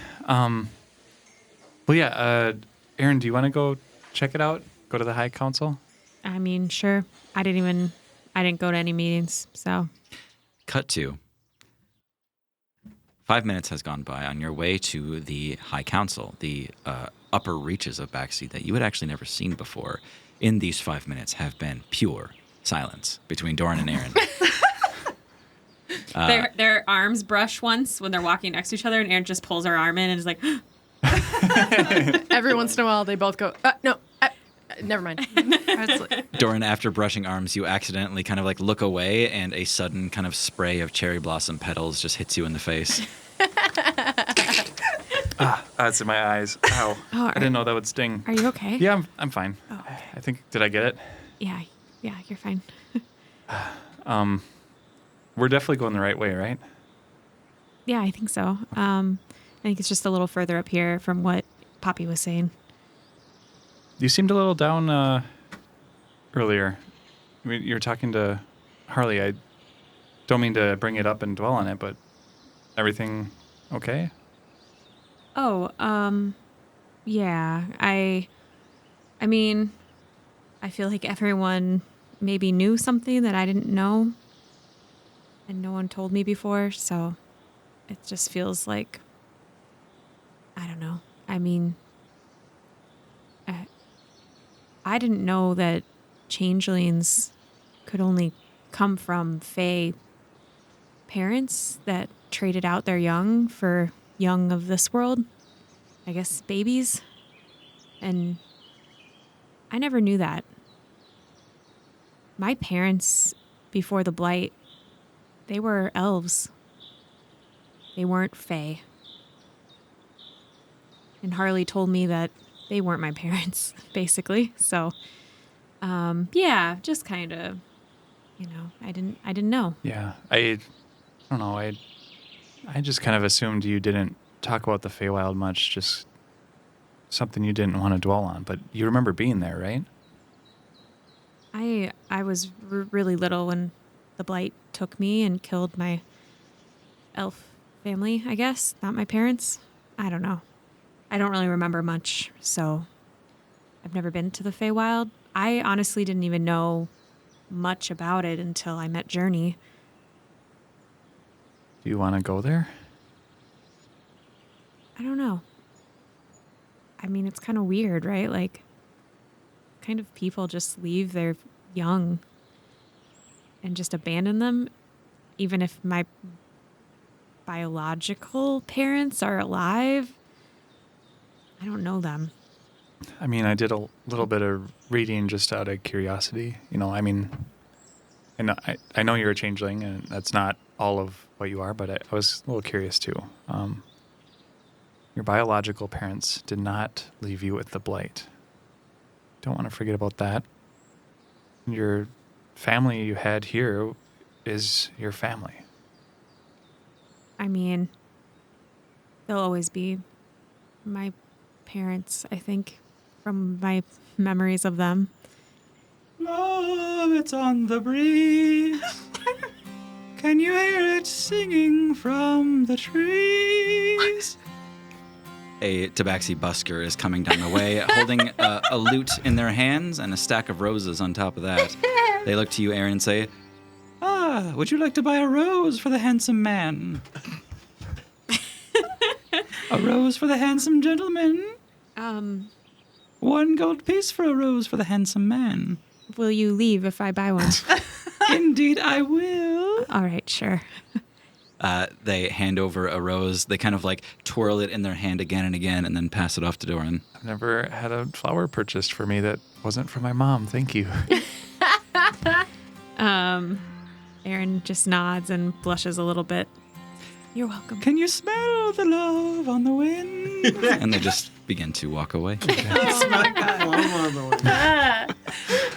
Well, yeah. Aaron, do you want to go check it out? Go to the High Council? I mean, sure. I didn't go to any meetings, so. Cut to 5 minutes has gone by on your way to the High Council, the upper reaches of Backseat that you had actually never seen before. In these 5 minutes have been pure silence between Doran and Aaron. Their arms brush once when they're walking next to each other, and Aaron just pulls her arm in and is like, Every once in a while, they both go, no, never mind. Doran, after brushing arms, you accidentally kind of like look away, and a sudden kind of spray of cherry blossom petals just hits you in the face. It's in my eyes. Ow. Oh, I didn't know that would sting. are you okay? Yeah, I'm fine. Oh, okay. I think, did I get it? Yeah, you're fine. We're definitely going the right way, right? Yeah, I think so. I think it's just a little further up here from what Poppy was saying. You seemed a little down earlier. I mean, you were talking to Harley. I don't mean to bring it up and dwell on it, but everything okay? Oh, yeah. I mean, I feel like everyone maybe knew something that I didn't know, and no one told me before, so it just feels like, I don't know. I mean, I didn't know that changelings could only come from Fae parents that traded out their young for young of this world. I guess babies. And I never knew that. My parents, before the Blight, they were elves. They weren't Fae. And Harley told me that they weren't my parents, basically. So, yeah, just kind of, I didn't know. Yeah, I don't know. I just kind of assumed you didn't talk about the Feywild much, just something you didn't want to dwell on. But you remember being there, right? I was really little when the Blight took me and killed my elf family, I guess. Not my parents. I don't know. I don't really remember much, so I've never been to the Feywild. I honestly didn't even know much about it until I met Journey. Do you want to go there? I don't know. I mean, it's kind of weird, right? Like, kind of people just leave their young and just abandon them, even if my biological parents are alive. I don't know them. I mean, I did a little bit of reading just out of curiosity. I mean, I know you're a changeling, and that's not all of what you are, but I was a little curious too. Your biological parents did not leave you with the Blight. Don't want to forget about that. Your family you had here is your family. I mean, they'll always be my parents, I think, from my memories of them. Love, it's on the breeze. Can you hear it singing from the trees? A tabaxi busker is coming down the way, holding a lute in their hands and a stack of roses on top of that. They look to you, Aaron, and say, would you like to buy a rose for the handsome man? A rose for the handsome gentleman? 1 gold piece for a rose for the handsome man. Will you leave if I buy one? Indeed, I will. All right, sure. They hand over a rose. They kind of like twirl it in their hand again and again and then pass it off to Doran. I've never had a flower purchased for me that wasn't from my mom. Thank you. Aaron just nods and blushes a little bit. You're welcome. Can you smell the love on the wind? And they just begin to walk away.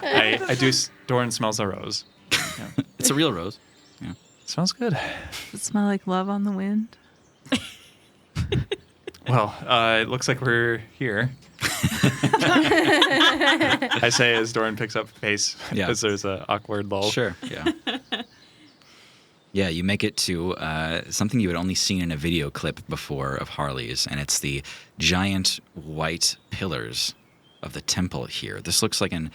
I do. Doran smells a rose. Yeah. It's a real rose. Yeah. Smells good. Does it smell like love on the wind? Well, it looks like we're here. I say as Doran picks up pace, Yeah. as there's an awkward lull. Sure, yeah. Yeah, you make it to something you had only seen in a video clip before of Harley's, and it's the giant white pillars of the temple here. This looks like an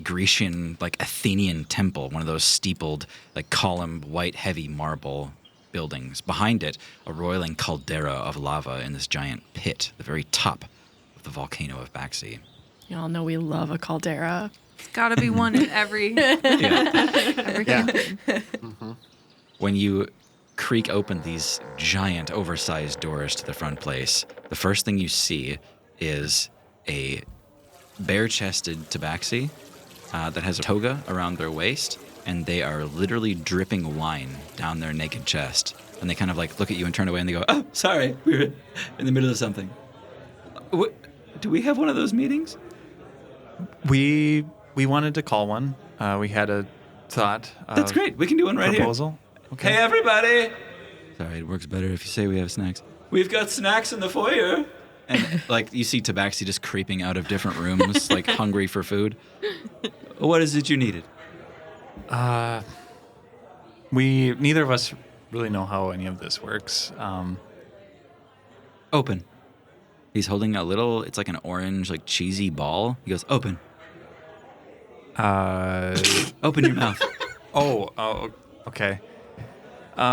Grecian, Athenian temple, one of those steepled, column, white, heavy marble buildings. Behind it, a roiling caldera of lava in this giant pit, the very top of the volcano of Baxi. Y'all know we love a caldera. It's got to be one in every campaign. When you creak open these giant, oversized doors to the front place, the first thing you see is a bare-chested tabaxi that has a toga around their waist, and they are literally dripping wine down their naked chest. And they kind of look at you and turn away, and they go, "Oh, sorry, we were in the middle of something." Do we have one of those meetings? We wanted to call one. We had a thought. That's great. We can do one right proposal. here. Okay. Hey, everybody. Sorry, it works better if you say we have snacks. We've got snacks in the foyer. And you see Tabaxi just creeping out of different rooms, hungry for food. What is it you needed? Neither of us really know how any of this works. Open. He's holding a little, it's like an orange, cheesy ball. He goes, open. Open your mouth. Oh, okay.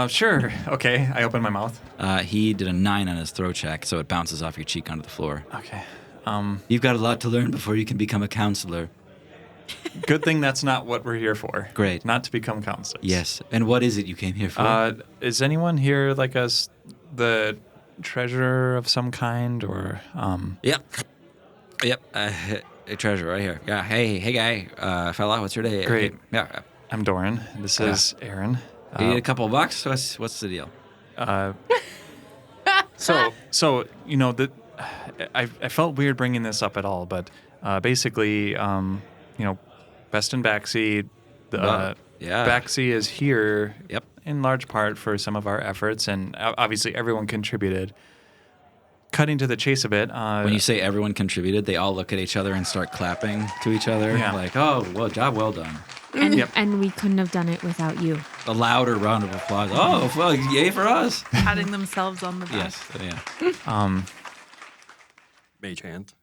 Sure. Okay, I open my mouth. He did a 9 on his throw check, so it bounces off your cheek onto the floor. Okay. You've got a lot to learn before you can become a counselor. Good thing that's not what we're here for. Great. Not to become counselors. Yes. And what is it you came here for? Is anyone here the treasurer of some kind, or? Yep. A treasurer right here. Yeah. Hey, guy. Fella, what's your name? Great. Yeah. I'm Doran. This is Aaron. You need a couple of bucks? What's the deal? So I felt weird bringing this up at all, but basically, Best and Baxi, Baxi is here. Yep. In large part for some of our efforts, and obviously everyone contributed. Cutting to the chase a bit. When you say everyone contributed, they all look at each other and start clapping to each other. Yeah. Oh, well, job well done. And we couldn't have done it without you. A louder round of applause. Oh, well, yay for us. Patting themselves on the back. Yes, yeah. Mage hand.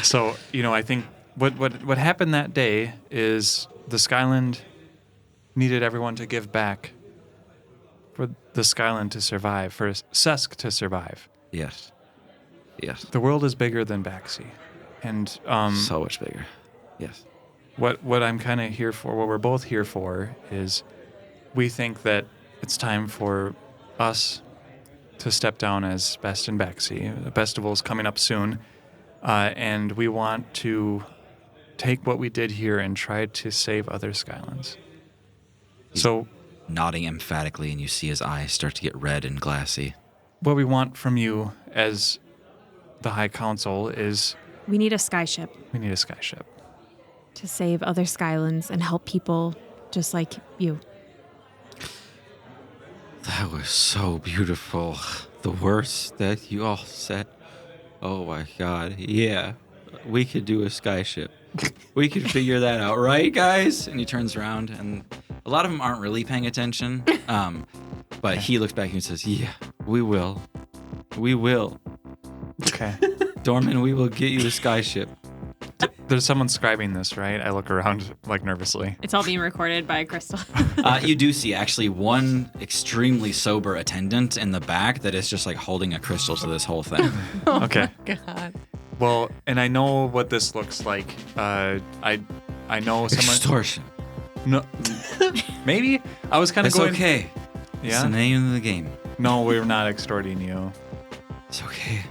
So, I think what happened that day is the Skyland needed everyone to give back for the Skyland to survive, for Sesk to survive. Yes. The world is bigger than Baxi. And so much bigger. Yes. What I'm kind of here for, what we're both here for, is we think that it's time for us to step down as Best in Baxi. The festival is coming up soon, and we want to take what we did here and try to save other Skylands. So, nodding emphatically, and you see his eyes start to get red and glassy. What we want from you as the High Council is... We need a skyship. We need a skyship. To save other Skylands and help people just like you. That was so beautiful. The words that you all said. Oh my God. Yeah. We could do a skyship. We could figure that out, right, guys? And he turns around, and a lot of them aren't really paying attention. But he looks back and says, yeah, we will. We will. Okay. Dorman, we will get you a skyship. There's someone scribing this, right? I look around nervously. It's all being recorded by Crystal. You do see actually one extremely sober attendant in the back that is just holding a crystal to this whole thing. Okay. God. Well, and I know what this looks like. I know someone. Extortion. No. Maybe I was kind of It's going. okay. It's Yeah. the name of the game. No, we're not extorting you. It's okay.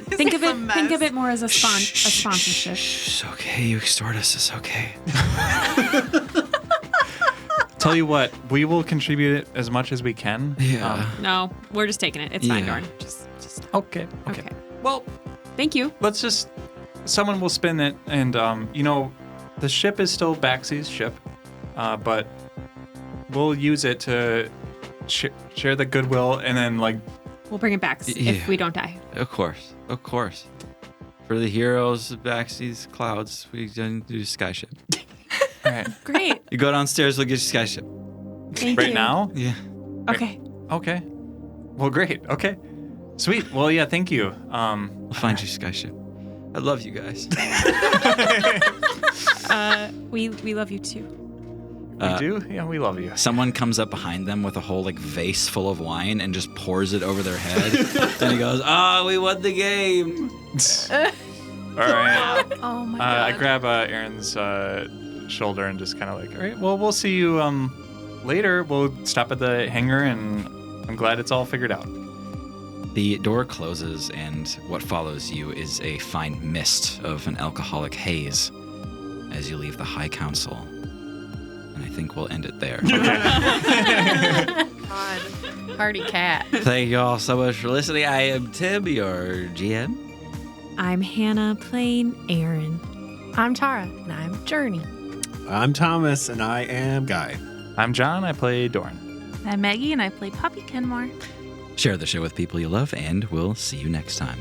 Think of it more as a sponsorship. It's okay. You extort us. It's okay. Tell you what, we will contribute it as much as we can. Yeah. No, we're just taking it. It's fine, Yeah. Dorn. Just Okay. Well, thank you. let's just. Someone will spin it, and the ship is still Baxi's ship, but we'll use it to share the goodwill, and then We'll bring it back Yeah. if we don't die. Of course. For the heroes of Baxi's clouds, we do skyship. All right. Great. You go downstairs, we'll get you skyship. Thank Right you. now? Yeah. Okay. Okay. Well, great. Okay. Sweet. Well, yeah, thank you. We'll find you skyship. I love you guys. We love you too. We do? Yeah, we love you. Someone comes up behind them with a whole like vase full of wine and just pours it over their head. And he goes, we won the game. All right. Oh my I god. grab Aaron's shoulder and just kind of like, all right, well, we'll see you later. We'll stop at the hangar, and I'm glad it's all figured out. The door closes, and what follows you is a fine mist of an alcoholic haze as you leave the High Council. And I think we'll end it there. Party cat. Thank you all so much for listening. I am Tim, your GM. I'm Hannah playing Aaron. I'm Tara, and I'm Journey. I'm Thomas, and I am Guy. I'm John. I play Dorn. I'm Maggie, and I play Poppy Kenmore. Share the show with people you love, and we'll see you next time.